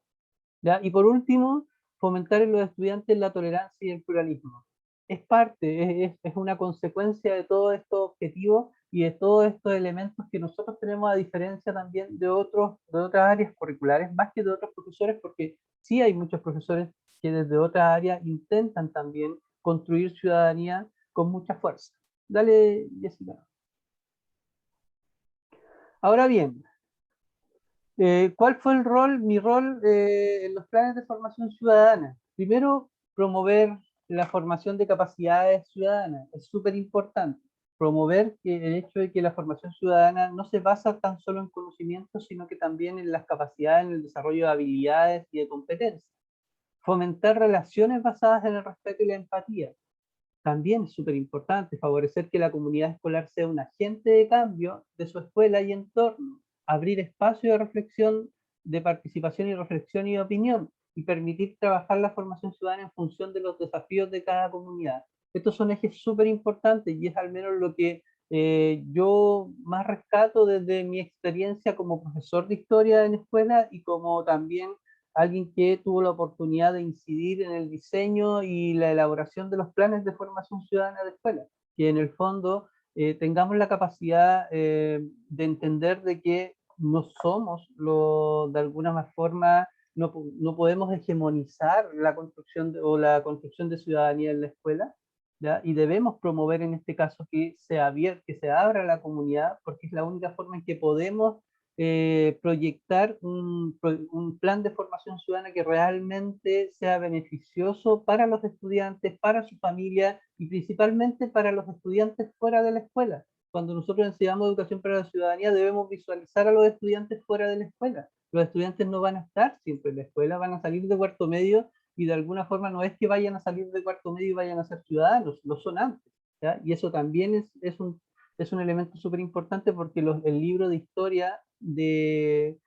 ¿Ya? Y por último, fomentar en los estudiantes la tolerancia y el pluralismo. Es parte, es una consecuencia de todos estos objetivos y de todos estos elementos que nosotros tenemos, a diferencia también de otras áreas curriculares, más que de otros profesores, porque sí hay muchos profesores que desde otras áreas intentan también construir ciudadanía con mucha fuerza. Dale, Jessica. Ahora bien, ¿cuál fue mi rol en los planes de formación ciudadana? Primero, promover la formación de capacidades ciudadanas. Es súper importante promover el hecho de que la formación ciudadana no se basa tan solo en conocimientos, sino que también en las capacidades, en el desarrollo de habilidades y de competencias. Fomentar relaciones basadas en el respeto y la empatía. También es súper importante favorecer que la comunidad escolar sea un agente de cambio de su escuela y entorno, abrir espacio de reflexión, de participación y reflexión y opinión, y permitir trabajar la formación ciudadana en función de los desafíos de cada comunidad. Estos son ejes súper importantes y es al menos lo que yo más rescato desde mi experiencia como profesor de historia en escuela y como también alguien que tuvo la oportunidad de incidir en el diseño y la elaboración de los planes de formación ciudadana de escuela, que en el fondo tengamos la capacidad de entender de que no somos, de alguna forma, no podemos hegemonizar la construcción la construcción de ciudadanía en la escuela, ¿ya? Y debemos promover en este caso que se abra a la comunidad, porque es la única forma en que podemos proyectar un plan de formación ciudadana que realmente sea beneficioso para los estudiantes, para su familia y principalmente para los estudiantes fuera de la escuela. Cuando nosotros enseñamos educación para la ciudadanía, debemos visualizar a los estudiantes fuera de la escuela. Los estudiantes no van a estar siempre en la escuela, van a salir de cuarto medio y de alguna forma no es que vayan a salir de cuarto medio y vayan a ser ciudadanos, lo son antes, ¿ya? Y eso también es un elemento súper importante porque el libro de historia del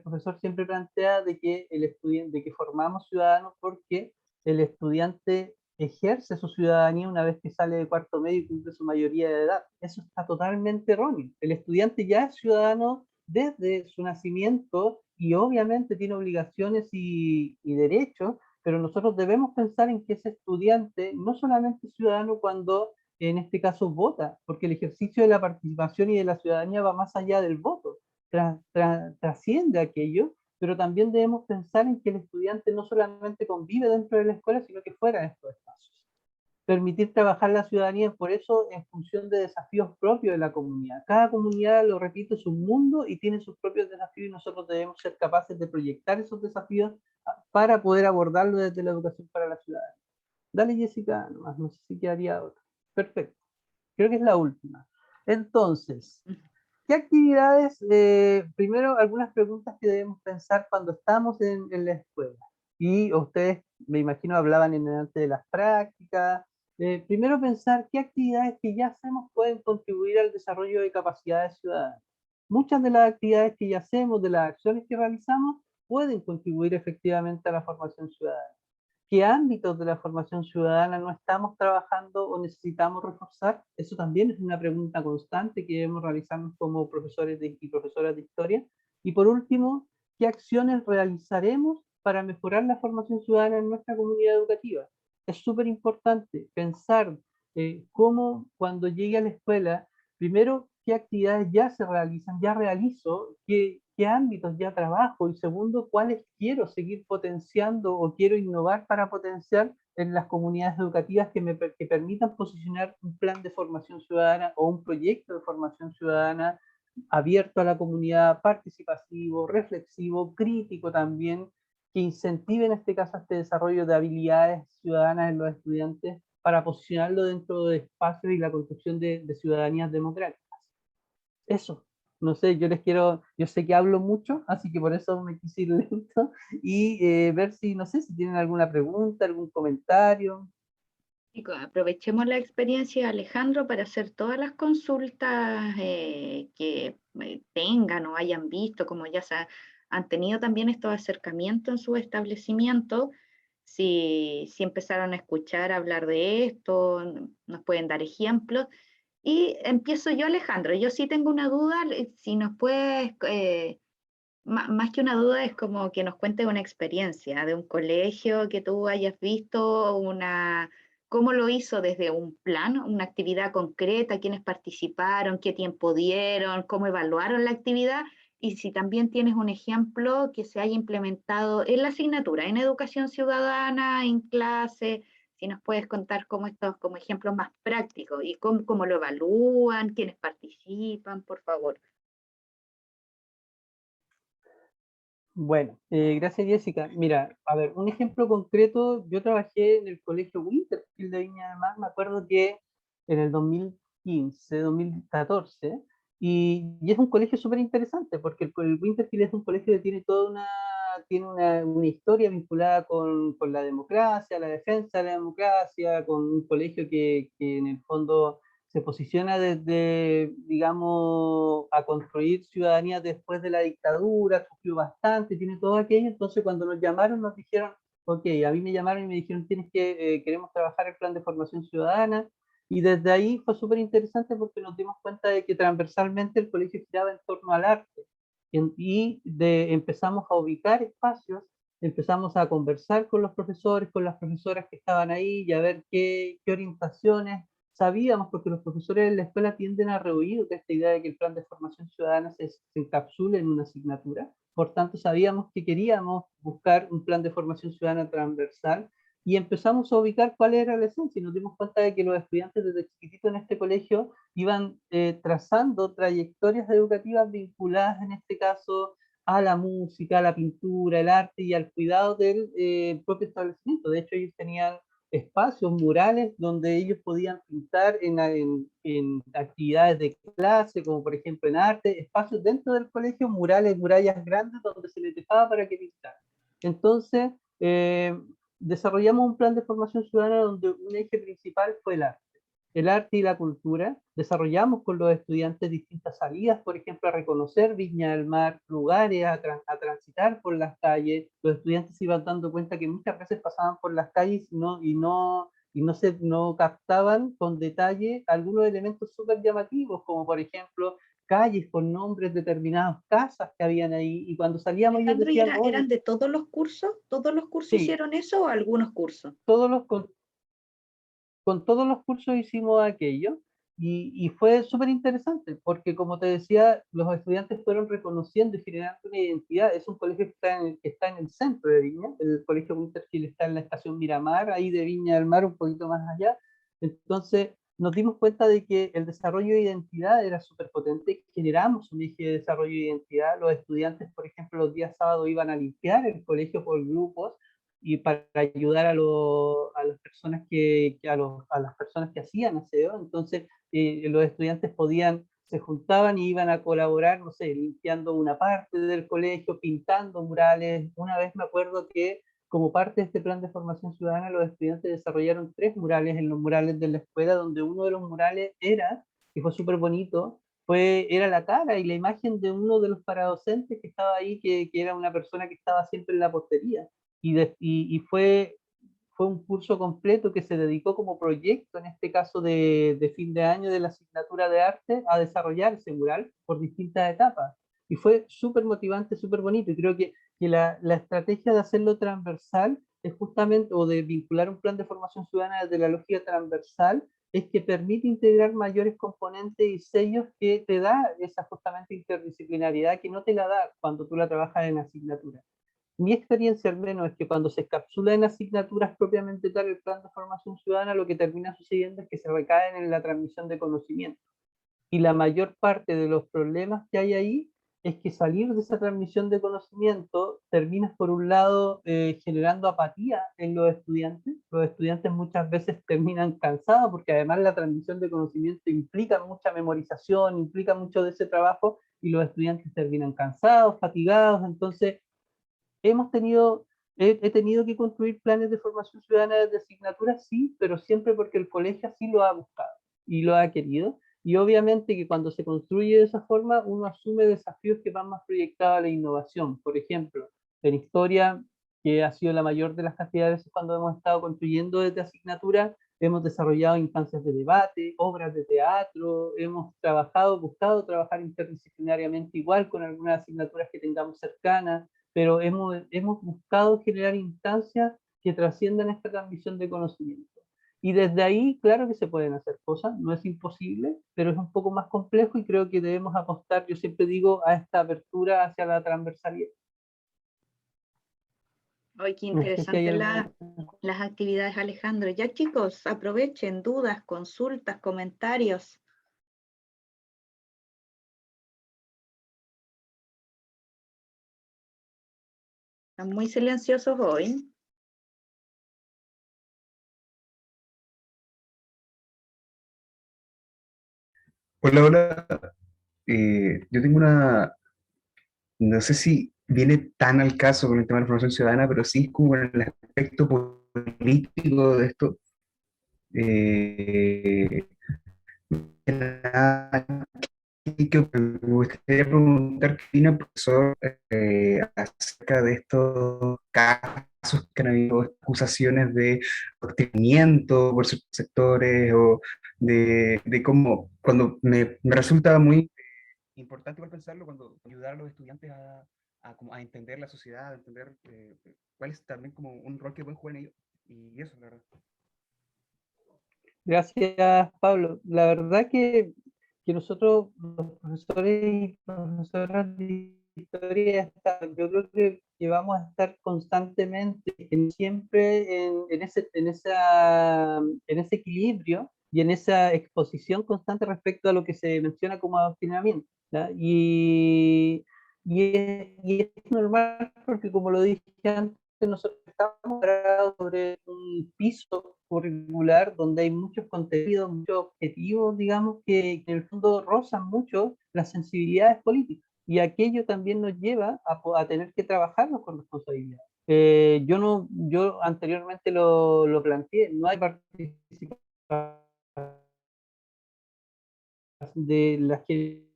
profesor siempre plantea de que de que formamos ciudadanos porque el estudiante ejerce su ciudadanía una vez que sale de cuarto medio y cumple su mayoría de edad. Eso está totalmente erróneo. El estudiante ya es ciudadano desde su nacimiento y obviamente tiene obligaciones y derechos, pero nosotros debemos pensar en que ese estudiante no solamente es ciudadano cuando en este caso vota, porque el ejercicio de la participación y de la ciudadanía va más allá del voto, trasciende aquello, pero también debemos pensar en que el estudiante no solamente convive dentro de la escuela, sino que fuera de estos espacios. Permitir trabajar la ciudadanía, por eso, en función de desafíos propios de la comunidad. Cada comunidad, lo repito, es un mundo y tiene sus propios desafíos y nosotros debemos ser capaces de proyectar esos desafíos para poder abordarlo desde la educación para la ciudadanía. Dale, Jessica, nomás, no sé si quedaría otra. Perfecto. Creo que es la última. Entonces, ¿qué actividades? Primero, algunas preguntas que debemos pensar cuando estamos en la escuela. Y ustedes, me imagino, hablaban antes de las prácticas. Primero, pensar qué actividades que ya hacemos pueden contribuir al desarrollo de capacidades ciudadanas. Muchas de las actividades que ya hacemos, de las acciones que realizamos, pueden contribuir efectivamente a la formación ciudadana. ¿Qué ámbitos de la formación ciudadana no estamos trabajando o necesitamos reforzar? Eso también es una pregunta constante que debemos realizarnos como profesores y profesoras de historia. Y por último, ¿qué acciones realizaremos para mejorar la formación ciudadana en nuestra comunidad educativa? Es súper importante pensar cómo cuando llegue a la escuela, primero, qué actividades ya se realizan, ya realizo, qué ámbitos ya trabajo y segundo, cuáles quiero seguir potenciando o quiero innovar para potenciar en las comunidades educativas que permitan posicionar un plan de formación ciudadana o un proyecto de formación ciudadana abierto a la comunidad, participativo, reflexivo, crítico también, que incentive en este caso este desarrollo de habilidades ciudadanas en los estudiantes para posicionarlo dentro de espacios y la construcción de ciudadanías democráticas. Eso, no sé, yo sé que hablo mucho, así que por eso me quise ir lento y ver si, no sé, si tienen alguna pregunta, algún comentario. Chicos, aprovechemos la experiencia de Alejandro para hacer todas las consultas que tengan o hayan visto, como ya han tenido también estos acercamientos en su establecimiento. Si empezaron a escuchar hablar de esto, nos pueden dar ejemplos. Y empiezo yo, Alejandro. Yo sí tengo una duda, si nos puedes, más que una duda, es como que nos cuentes una experiencia de un colegio que tú hayas visto, cómo lo hizo desde un plan, una actividad concreta, quiénes participaron, qué tiempo dieron, cómo evaluaron la actividad, y si también tienes un ejemplo que se haya implementado en la asignatura, en educación ciudadana, en clase, si nos puedes contar cómo estos, como ejemplos más prácticos, y cómo lo evalúan, quiénes participan, por favor. Bueno, gracias Jessica. Mira, a ver, un ejemplo concreto, yo trabajé en el colegio Winterfield de Viña del Mar, me acuerdo que en el 2015, 2014, y es un colegio súper interesante, porque el Winterfield es un colegio que tiene una historia vinculada con la democracia, la defensa de la democracia, con un colegio que en el fondo se posiciona desde, digamos, a construir ciudadanía después de la dictadura, sufrió bastante, tiene todo aquello. Entonces cuando nos llamaron nos dijeron, ok, a mí me llamaron y me dijeron, queremos trabajar el plan de formación ciudadana, y desde ahí fue súper interesante porque nos dimos cuenta de que transversalmente el colegio giraba en torno al arte, empezamos a ubicar espacios, empezamos a conversar con los profesores, con las profesoras que estaban ahí, y a ver qué orientaciones. Sabíamos, porque los profesores de la escuela tienden a rehuir de esta idea de que el plan de formación ciudadana se encapsule en una asignatura. Por tanto, sabíamos que queríamos buscar un plan de formación ciudadana transversal y empezamos a ubicar cuál era la esencia, y nos dimos cuenta de que los estudiantes desde chiquititos en este colegio iban trazando trayectorias educativas vinculadas en este caso a la música, a la pintura, el arte y al cuidado del propio establecimiento. De hecho, ellos tenían espacios murales donde ellos podían pintar en actividades de clase, como por ejemplo en arte, espacios dentro del colegio, murallas grandes donde se les dejaba para que pintaran. Entonces, desarrollamos un plan de formación ciudadana donde un eje principal fue el arte y la cultura. Desarrollamos con los estudiantes distintas salidas, por ejemplo, a reconocer Viña del Mar, lugares a transitar por las calles. Los estudiantes se iban dando cuenta que muchas veces pasaban por las calles no captaban con detalle algunos elementos súper llamativos, como por ejemplo calles con nombres determinados, casas que habían ahí, y cuando salíamos ellos Alejandro, ¿y decían, eran de todos los cursos? ¿Todos los cursos sí, hicieron eso o algunos cursos? todos los, con todos los cursos hicimos aquello, y fue súper interesante porque, como te decía, los estudiantes fueron reconociendo y generando una identidad. Es un colegio que está en el centro de Viña. El colegio Winterfield está en la estación Miramar, ahí de Viña del Mar, un poquito más allá. Entonces nos dimos cuenta de que el desarrollo de identidad era súper potente. Generamos un eje de desarrollo de identidad. Los estudiantes, por ejemplo, los días sábados iban a limpiar el colegio por grupos, y para ayudar a las personas a las personas que hacían aseo. Entonces los estudiantes se juntaban y iban a colaborar, no sé, limpiando una parte del colegio, pintando murales. Una vez me acuerdo que como parte de este plan de formación ciudadana, los estudiantes desarrollaron 3 murales en los murales de la escuela, donde uno de los murales que fue súper bonito, era la cara y la imagen de uno de los paradocentes que estaba ahí, que era una persona que estaba siempre en la portería. Y fue un curso completo que se dedicó como proyecto, en este caso de fin de año de la asignatura de arte, a desarrollar ese mural por distintas etapas. Y fue súper motivante, súper bonito. Y creo que la estrategia de hacerlo transversal es justamente, o de vincular un plan de formación ciudadana desde la lógica transversal, es que permite integrar mayores componentes y sellos que te da esa justamente interdisciplinariedad que no te la da cuando tú la trabajas en asignatura. Mi experiencia al menos es que cuando se encapsula en asignaturas propiamente tal el plan de formación ciudadana, lo que termina sucediendo es que se recaen en la transmisión de conocimiento. Y la mayor parte de los problemas que hay ahí es que salir de esa transmisión de conocimiento terminas por un lado generando apatía en los estudiantes muchas veces terminan cansados porque además la transmisión de conocimiento implica mucha memorización, implica mucho de ese trabajo y los estudiantes terminan cansados, fatigados, entonces he tenido que construir planes de formación ciudadana de asignaturas, sí, pero siempre porque el colegio así lo ha buscado y lo ha querido. Y obviamente que cuando se construye de esa forma, uno asume desafíos que van más proyectados a la innovación. Por ejemplo, en historia, que ha sido la mayor de las cantidades de veces cuando hemos estado construyendo desde asignatura, hemos desarrollado instancias de debate, obras de teatro, hemos buscado trabajar interdisciplinariamente igual con algunas asignaturas que tengamos cercanas, pero hemos buscado generar instancias que trasciendan esta transmisión de conocimiento. Y desde ahí, claro que se pueden hacer cosas, no es imposible, pero es un poco más complejo y creo que debemos apostar, yo siempre digo, a esta apertura hacia la transversalidad. Ay, qué No sé si hay interesante alguna... las actividades, Alejandro. Ya chicos, aprovechen dudas, consultas, comentarios. Están muy silenciosos hoy. Hola, hola. Yo tengo una, no sé si viene tan al caso con el tema de la formación ciudadana, pero sí es como en el aspecto político de esto. Eh, que me gustaría preguntar qué opina el profesor acerca de estos casos que han habido, acusaciones de adoctrinamiento por ciertos sectores o de cómo, cuando me resulta muy importante igual pensarlo, cuando ayudar a los estudiantes como a entender la sociedad, a entender cuál es también como un rol que pueden jugar en ellos. Y eso, la verdad. Gracias, Pablo. La verdad que nosotros, los profesores y profesoras de historia, yo creo que vamos a estar constantemente, siempre en ese equilibrio y en esa exposición constante respecto a lo que se menciona como adoctrinamiento, ¿ya? Y es normal porque, como lo dije antes, nosotros estamos parados sobre un piso curricular donde hay muchos contenidos, muchos objetivos, digamos, que en el fondo rozan mucho las sensibilidades políticas. Y aquello también nos lleva a tener que trabajarnos con responsabilidad. Yo anteriormente lo planteé, no hay participación de las que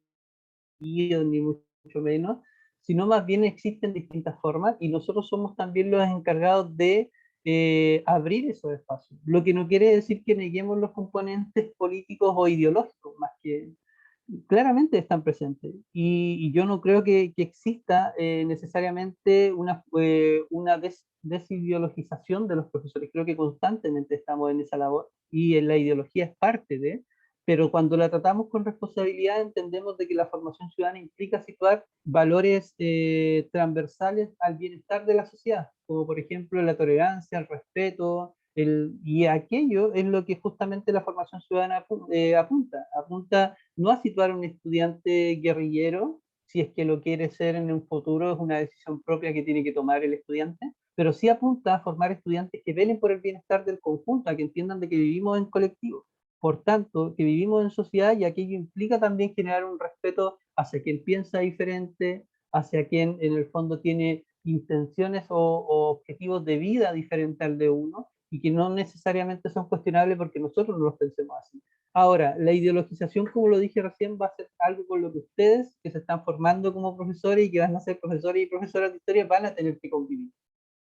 ni mucho menos, sino más bien existen distintas formas y nosotros somos también los encargados de abrir esos espacios. Lo que no quiere decir que neguemos los componentes políticos o ideológicos, más que claramente están presentes. Y yo no creo que exista necesariamente una desideologización de los profesores. Creo que constantemente estamos en esa labor y la ideología es parte de, pero cuando la tratamos con responsabilidad entendemos de que la formación ciudadana implica situar valores transversales al bienestar de la sociedad, como por ejemplo la tolerancia, el respeto, y aquello es lo que justamente la formación ciudadana apunta no a situar a un estudiante guerrillero, si es que lo quiere ser en un futuro, es una decisión propia que tiene que tomar el estudiante, pero sí apunta a formar estudiantes que velen por el bienestar del conjunto, a que entiendan de que vivimos en colectivo. Por tanto, que vivimos en sociedad y aquello implica también generar un respeto hacia quien piensa diferente, hacia quien en el fondo tiene intenciones o objetivos de vida diferentes al de uno y que no necesariamente son cuestionables porque nosotros no los pensemos así. Ahora, la ideologización, como lo dije recién, va a ser algo con lo que ustedes, que se están formando como profesores y que van a ser profesores y profesoras de historia, van a tener que convivir.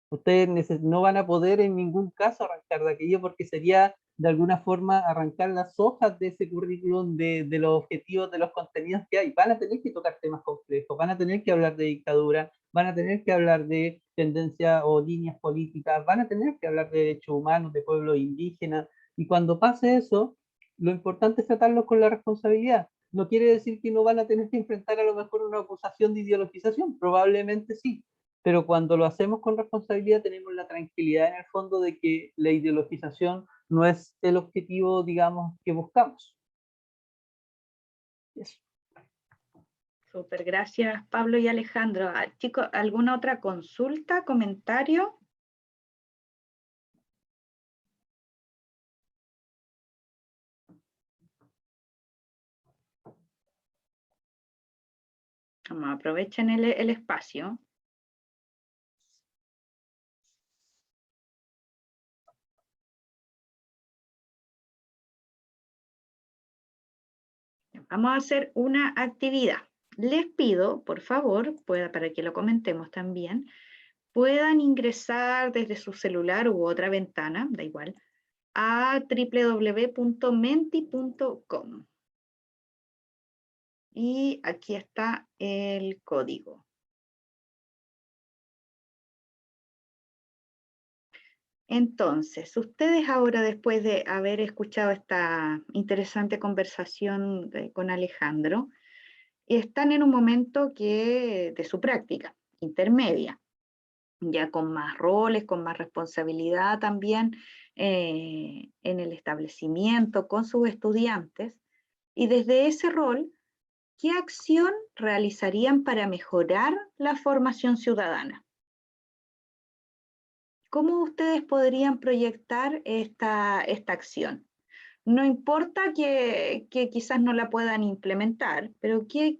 Ustedes no van a poder en ningún caso arrancar de aquello porque sería de alguna forma arrancar las hojas de ese currículum, de los objetivos, de los contenidos que hay. Van a tener que tocar temas complejos, van a tener que hablar de dictadura, van a tener que hablar de tendencias o líneas políticas, van a tener que hablar de derechos humanos, de pueblos indígenas. Y cuando pase eso, lo importante es tratarlos con la responsabilidad. No quiere decir que no van a tener que enfrentar a lo mejor una acusación de ideologización, probablemente sí, pero cuando lo hacemos con responsabilidad tenemos la tranquilidad en el fondo de que la ideologización no es el objetivo, digamos, que buscamos. Eso. Súper, gracias Pablo y Alejandro. Chicos, ¿alguna otra consulta, comentario? Vamos, aprovechen el espacio. Vamos a hacer una actividad. Les pido, por favor, para que lo comentemos también, puedan ingresar desde su celular u otra ventana, da igual, a www.menti.com. Y aquí está el código. Entonces, ustedes ahora, después de haber escuchado esta interesante conversación con Alejandro, están en un momento de su práctica intermedia, ya con más roles, con más responsabilidad también en el establecimiento, con sus estudiantes, y desde ese rol, ¿qué acción realizarían para mejorar la formación ciudadana? ¿Cómo ustedes podrían proyectar esta acción? No importa que quizás no la puedan implementar, pero ¿qué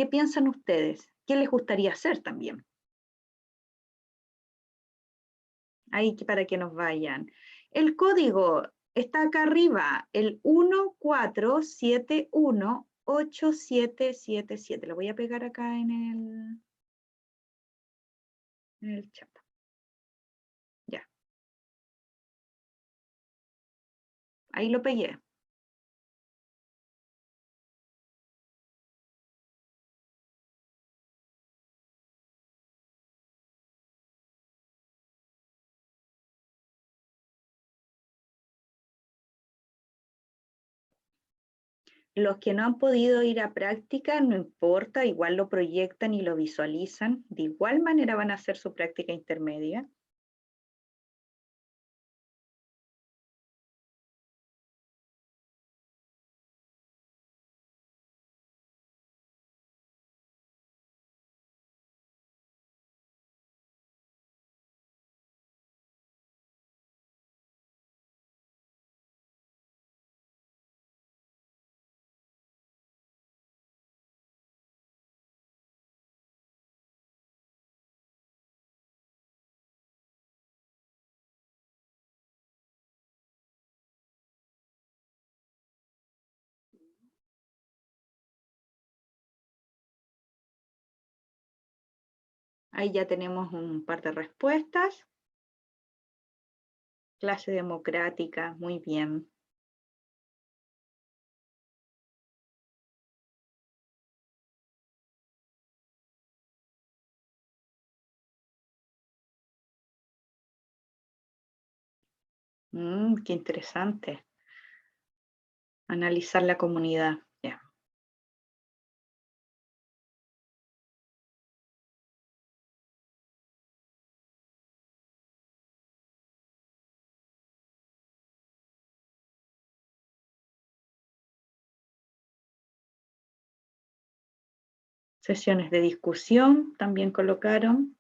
piensan ustedes? ¿Qué les gustaría hacer también? Ahí para que nos vayan. El código está acá arriba, el 14718777. Lo voy a pegar acá en el chat. Ya. Ahí lo pegué. Los que no han podido ir a práctica, no importa, igual lo proyectan y lo visualizan. De igual manera van a hacer su práctica intermedia. Ahí ya tenemos un par de respuestas. Clase democrática, muy bien. Qué interesante. Analizar la comunidad. Ya. Sesiones de discusión también colocaron.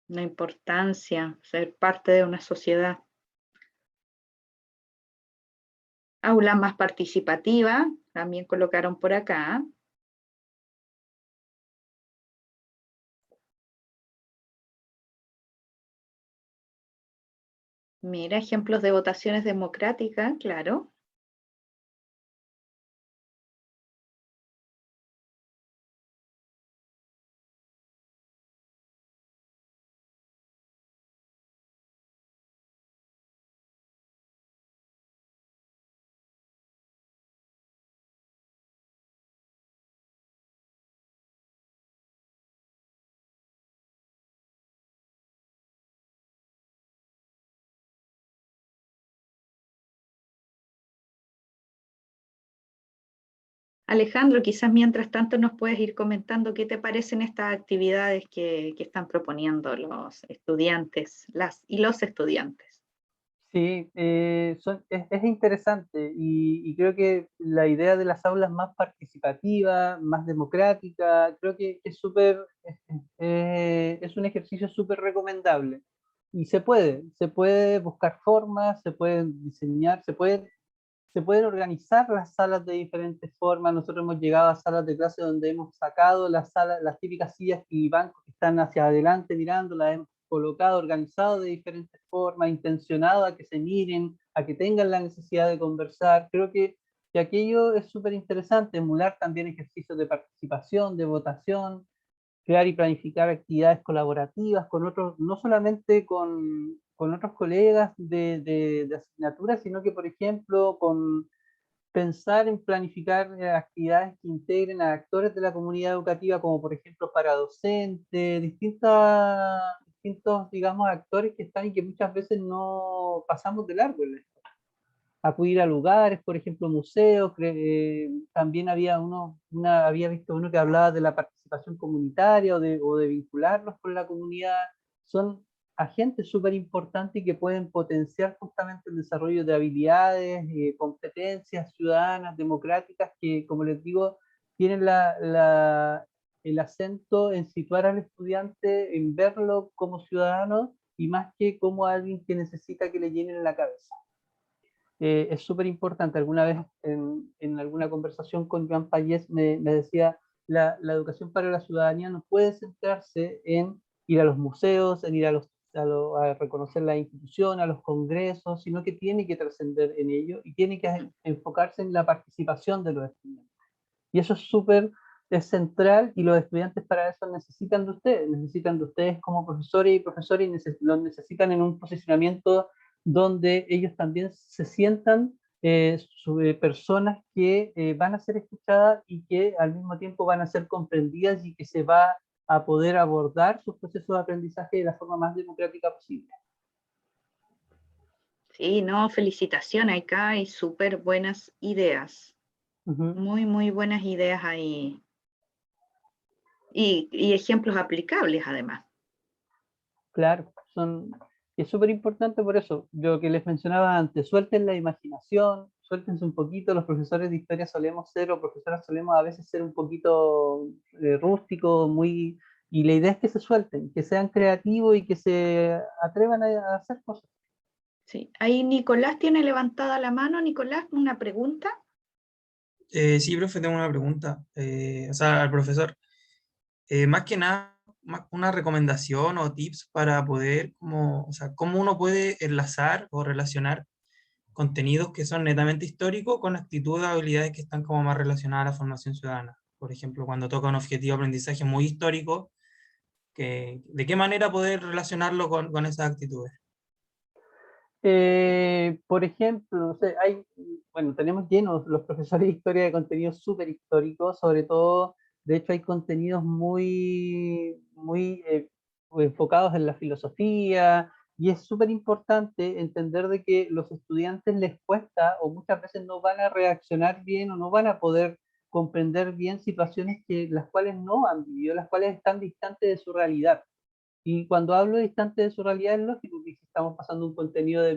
La importancia, ser parte de una sociedad. Aula más participativa, también colocaron por acá. Mira, ejemplos de votaciones democráticas, claro. Alejandro, quizás mientras tanto nos puedes ir comentando qué te parecen estas actividades que están proponiendo los estudiantes, los estudiantes. Sí, es interesante y creo que la idea de las aulas más participativa, más democrática, creo que es súper, es un ejercicio súper recomendable. Y se puede buscar formas, se pueden diseñar, se pueden organizar las salas de diferentes formas. Nosotros hemos llegado a salas de clase donde hemos sacado las típicas sillas y bancos que están hacia adelante mirando, las hemos colocado, organizado de diferentes formas, intencionado a que se miren, a que tengan la necesidad de conversar. Creo que aquello es súper interesante, emular también ejercicios de participación, de votación, crear y planificar actividades colaborativas con otros, no solamente con otros colegas de asignaturas, sino que, por ejemplo, con pensar en planificar actividades que integren a actores de la comunidad educativa, como por ejemplo para docentes, distintos, digamos, actores que están y que muchas veces no pasamos de largo en la escuela. Acudir a lugares, por ejemplo, museos. También había visto uno que hablaba de la participación comunitaria o de vincularlos con la comunidad. Son agentes súper importantes que pueden potenciar justamente el desarrollo de habilidades, competencias ciudadanas, democráticas, que, como les digo, tienen el acento en situar al estudiante, en verlo como ciudadano y más que como alguien que necesita que le llenen la cabeza. Es súper importante. Alguna vez en alguna conversación con Joan Payés me decía, la educación para la ciudadanía no puede centrarse en ir a los museos, en ir a reconocer la institución, a los congresos, sino que tiene que trascender en ello y tiene que enfocarse en la participación de los estudiantes. Y eso es central, y los estudiantes para eso necesitan de ustedes como profesores y profesores, y los necesitan en un posicionamiento donde ellos también se sientan personas que van a ser escuchadas y que al mismo tiempo van a ser comprendidas, y que se va a poder abordar sus procesos de aprendizaje de la forma más democrática posible. Sí, no, felicitaciones, acá hay súper buenas ideas. Muy, muy buenas ideas ahí. Y ejemplos aplicables además. Claro, es súper importante por eso, lo que les mencionaba antes, suelten la imaginación, suéltense un poquito. Los profesores de historia solemos ser, o profesoras solemos a veces ser un poquito rústicos, y la idea es que se suelten, que sean creativos y que se atrevan a hacer cosas. Sí, ahí Nicolás tiene levantada la mano. Nicolás, una pregunta. Sí, profe, tengo una pregunta. O sea, al profesor. Más que nada, una recomendación o tips para poder, o sea, cómo uno puede enlazar o relacionar contenidos que son netamente históricos con actitudes o habilidades que están como más relacionadas a la formación ciudadana. Por ejemplo, cuando toca un objetivo de aprendizaje muy histórico, ¿de qué manera poder relacionarlo con esas actitudes? Por ejemplo, no sé, bueno, tenemos llenos los profesores de historia de contenidos súper históricos, sobre todo. De hecho, hay contenidos muy enfocados en la filosofía, y es súper importante entender de que los estudiantes les cuesta, o muchas veces no van a reaccionar bien, o no van a poder comprender bien situaciones las cuales no han vivido, las cuales están distantes de su realidad. Y cuando hablo de distante de su realidad, es lógico que si estamos pasando un contenido de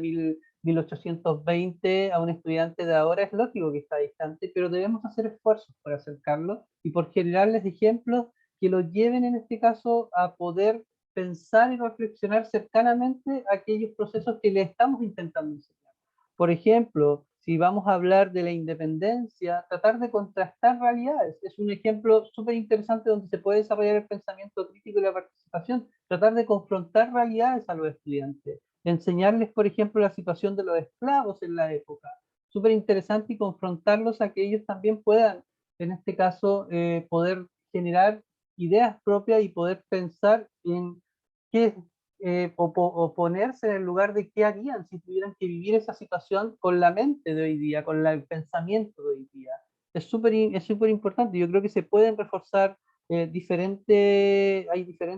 1820 a un estudiante de ahora, es lógico que está distante, pero debemos hacer esfuerzos por acercarlo y por generarles ejemplos que los lleven, en este caso, a poder pensar y reflexionar cercanamente aquellos procesos que le estamos intentando enseñar. Por ejemplo, si vamos a hablar de la independencia, tratar de contrastar realidades. Es un ejemplo súper interesante donde se puede desarrollar el pensamiento crítico y la participación. Tratar de confrontar realidades a los estudiantes. Enseñarles, por ejemplo, la situación de los esclavos en la época. Súper interesante, y confrontarlos a que ellos también puedan, en este caso, poder generar ideas propias y poder pensar en qué o ponerse en el lugar de qué harían si tuvieran que vivir esa situación con la mente de hoy día, con el pensamiento de hoy día. Es súper importante. Yo creo que se pueden reforzar hay diferentes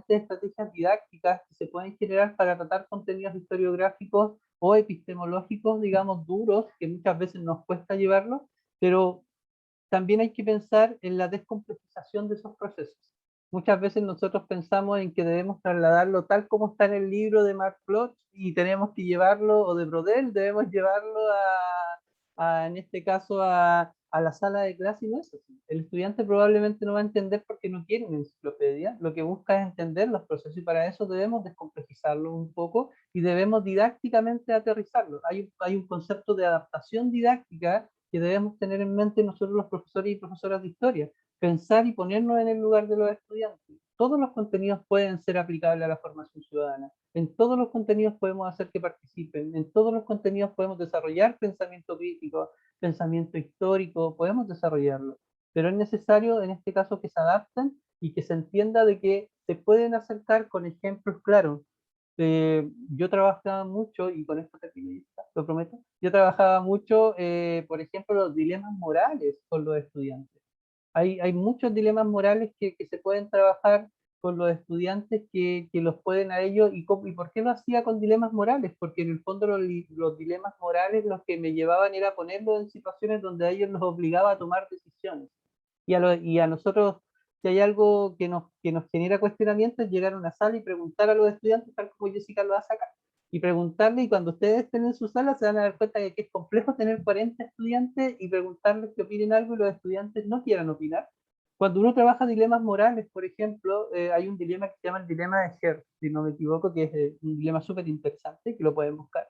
estrategias didácticas que se pueden generar para tratar contenidos historiográficos o epistemológicos, digamos, duros, que muchas veces nos cuesta llevarlos, pero también hay que pensar en la descomplejización de esos procesos. Muchas veces nosotros pensamos en que debemos trasladarlo tal como está en el libro de Mark Bloch y tenemos que llevarlo, o de Brodel, debemos llevarlo en este caso a la sala de clase, y no es así. El estudiante probablemente no va a entender porque no quiere una enciclopedia, lo que busca es entender los procesos y para eso debemos descomplejizarlo un poco y debemos didácticamente aterrizarlo. Hay un concepto de adaptación didáctica que debemos tener en mente nosotros los profesores y profesoras de historia. Pensar y ponernos en el lugar de los estudiantes. Todos los contenidos pueden ser aplicables a la formación ciudadana. En todos los contenidos podemos hacer que participen. En todos los contenidos podemos desarrollar pensamiento crítico, pensamiento histórico, podemos desarrollarlo. Pero es necesario, en este caso, que se adapten y que se entienda de que se pueden acercar con ejemplos claros. Yo trabajaba mucho, y con esto termino, lo prometo, yo trabajaba mucho, por ejemplo, los dilemas morales con los estudiantes. Hay muchos dilemas morales que se pueden trabajar con los estudiantes que los pueden a ellos. ¿Y por qué lo hacía con dilemas morales? Porque en el fondo los dilemas morales los que me llevaban era ponerlos en situaciones donde a ellos los obligaba a tomar decisiones. Y a nosotros, si hay algo que nos genera cuestionamiento, es llegar a una sala y preguntar a los estudiantes, tal como Jessica lo hace acá. Y preguntarle, y cuando ustedes estén en su sala se van a dar cuenta de que es complejo tener 40 estudiantes y preguntarles que opinen algo y los estudiantes no quieran opinar. Cuando uno trabaja dilemas morales, por ejemplo, hay un dilema que se llama el dilema de Hertz, si no me equivoco, que es un dilema súper interesante, que lo pueden buscar.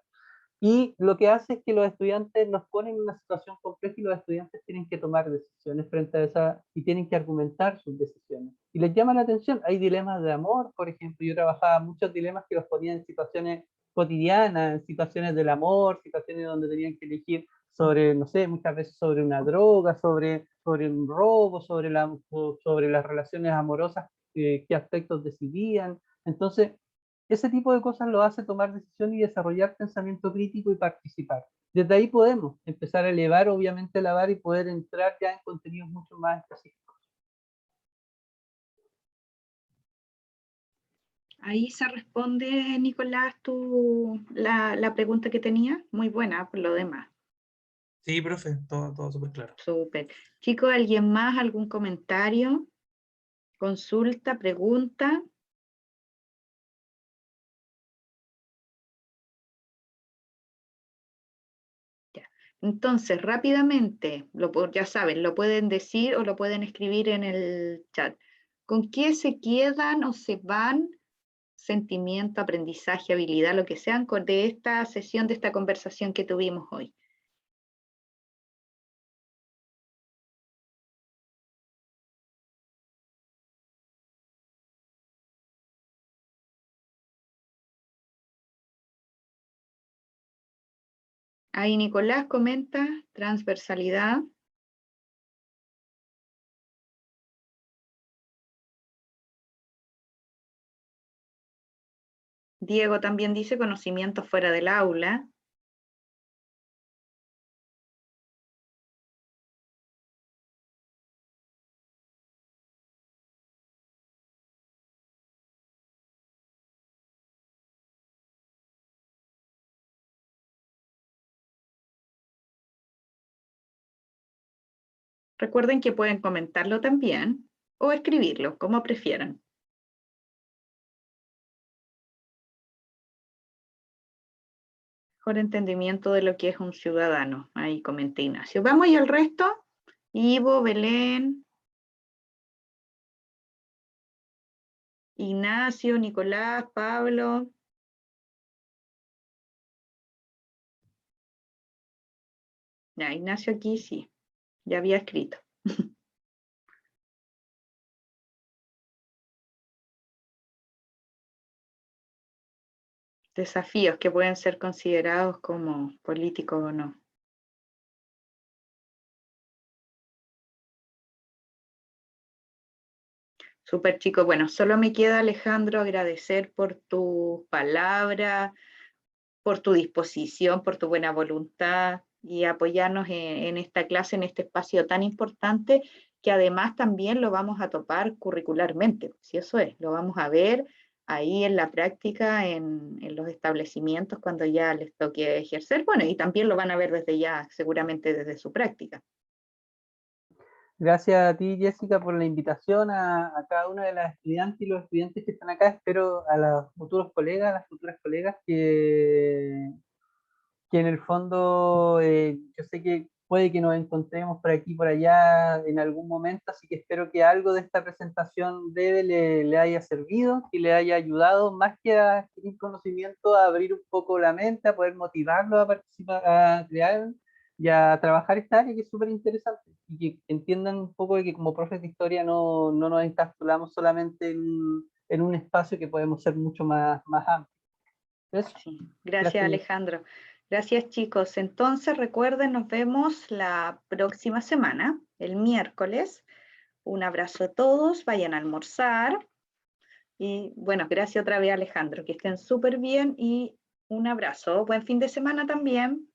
Y lo que hace es que los estudiantes nos ponen en una situación compleja y los estudiantes tienen que tomar decisiones frente a esa y tienen que argumentar sus decisiones. Y les llama la atención, hay dilemas de amor, por ejemplo, yo trabajaba muchos dilemas que los ponía en situaciones cotidianas, en situaciones del amor, situaciones donde tenían que elegir sobre, no sé, muchas veces sobre una droga, sobre un robo, sobre las relaciones amorosas, qué aspectos decidían. Entonces, ese tipo de cosas lo hace tomar decisión y desarrollar pensamiento crítico y participar. Desde ahí podemos empezar a elevar, obviamente, la vara y poder entrar ya en contenidos mucho más específicos. Ahí se responde, Nicolás, la pregunta que tenía. Muy buena por lo demás. Sí, profe, todo súper claro. Súper. Chicos, ¿alguien más? ¿Algún comentario? ¿Consulta? ¿Pregunta? Ya. Entonces, rápidamente, ya saben, lo pueden decir o lo pueden escribir en el chat. ¿Con qué se quedan o se van? Sentimiento, aprendizaje, habilidad, lo que sean, de esta sesión, de esta conversación que tuvimos hoy. Ahí Nicolás comenta transversalidad. Diego también dice conocimiento fuera del aula. Recuerden que pueden comentarlo también o escribirlo, como prefieran. Mejor entendimiento de lo que es un ciudadano. Ahí comenta Ignacio. Vamos y el resto. Ivo, Belén, Ignacio, Nicolás, Pablo. Ya, Ignacio aquí sí, ya había escrito. Desafíos que pueden ser considerados como políticos o no. Súper chico. Bueno, solo me queda, Alejandro, agradecer por tu palabra, por tu disposición, por tu buena voluntad y apoyarnos en esta clase, en este espacio tan importante, que además también lo vamos a topar curricularmente, si eso es, lo vamos a ver ahí en la práctica, en los establecimientos cuando ya les toque ejercer, bueno, y también lo van a ver desde ya, seguramente desde su práctica. Gracias a ti, Jessica, por la invitación a cada una de las estudiantes y los estudiantes que están acá. Espero a los futuros colegas, a las futuras colegas que en el fondo yo sé que puede que nos encontremos por aquí y por allá en algún momento, así que espero que algo de esta presentación le haya servido, que le haya ayudado más que a adquirir conocimiento, a abrir un poco la mente, a poder motivarlo a participar, a crear y a trabajar esta área que es súper interesante y que entiendan un poco de que como profes de historia no nos encapsulamos solamente en un espacio que podemos ser mucho más amplio. Eso. Sí, gracias Gracias. Alejandro. Gracias chicos. Entonces recuerden, nos vemos la próxima semana, el miércoles. Un abrazo a todos, vayan a almorzar. Y bueno, gracias otra vez Alejandro, que estén súper bien y un abrazo. Buen fin de semana también.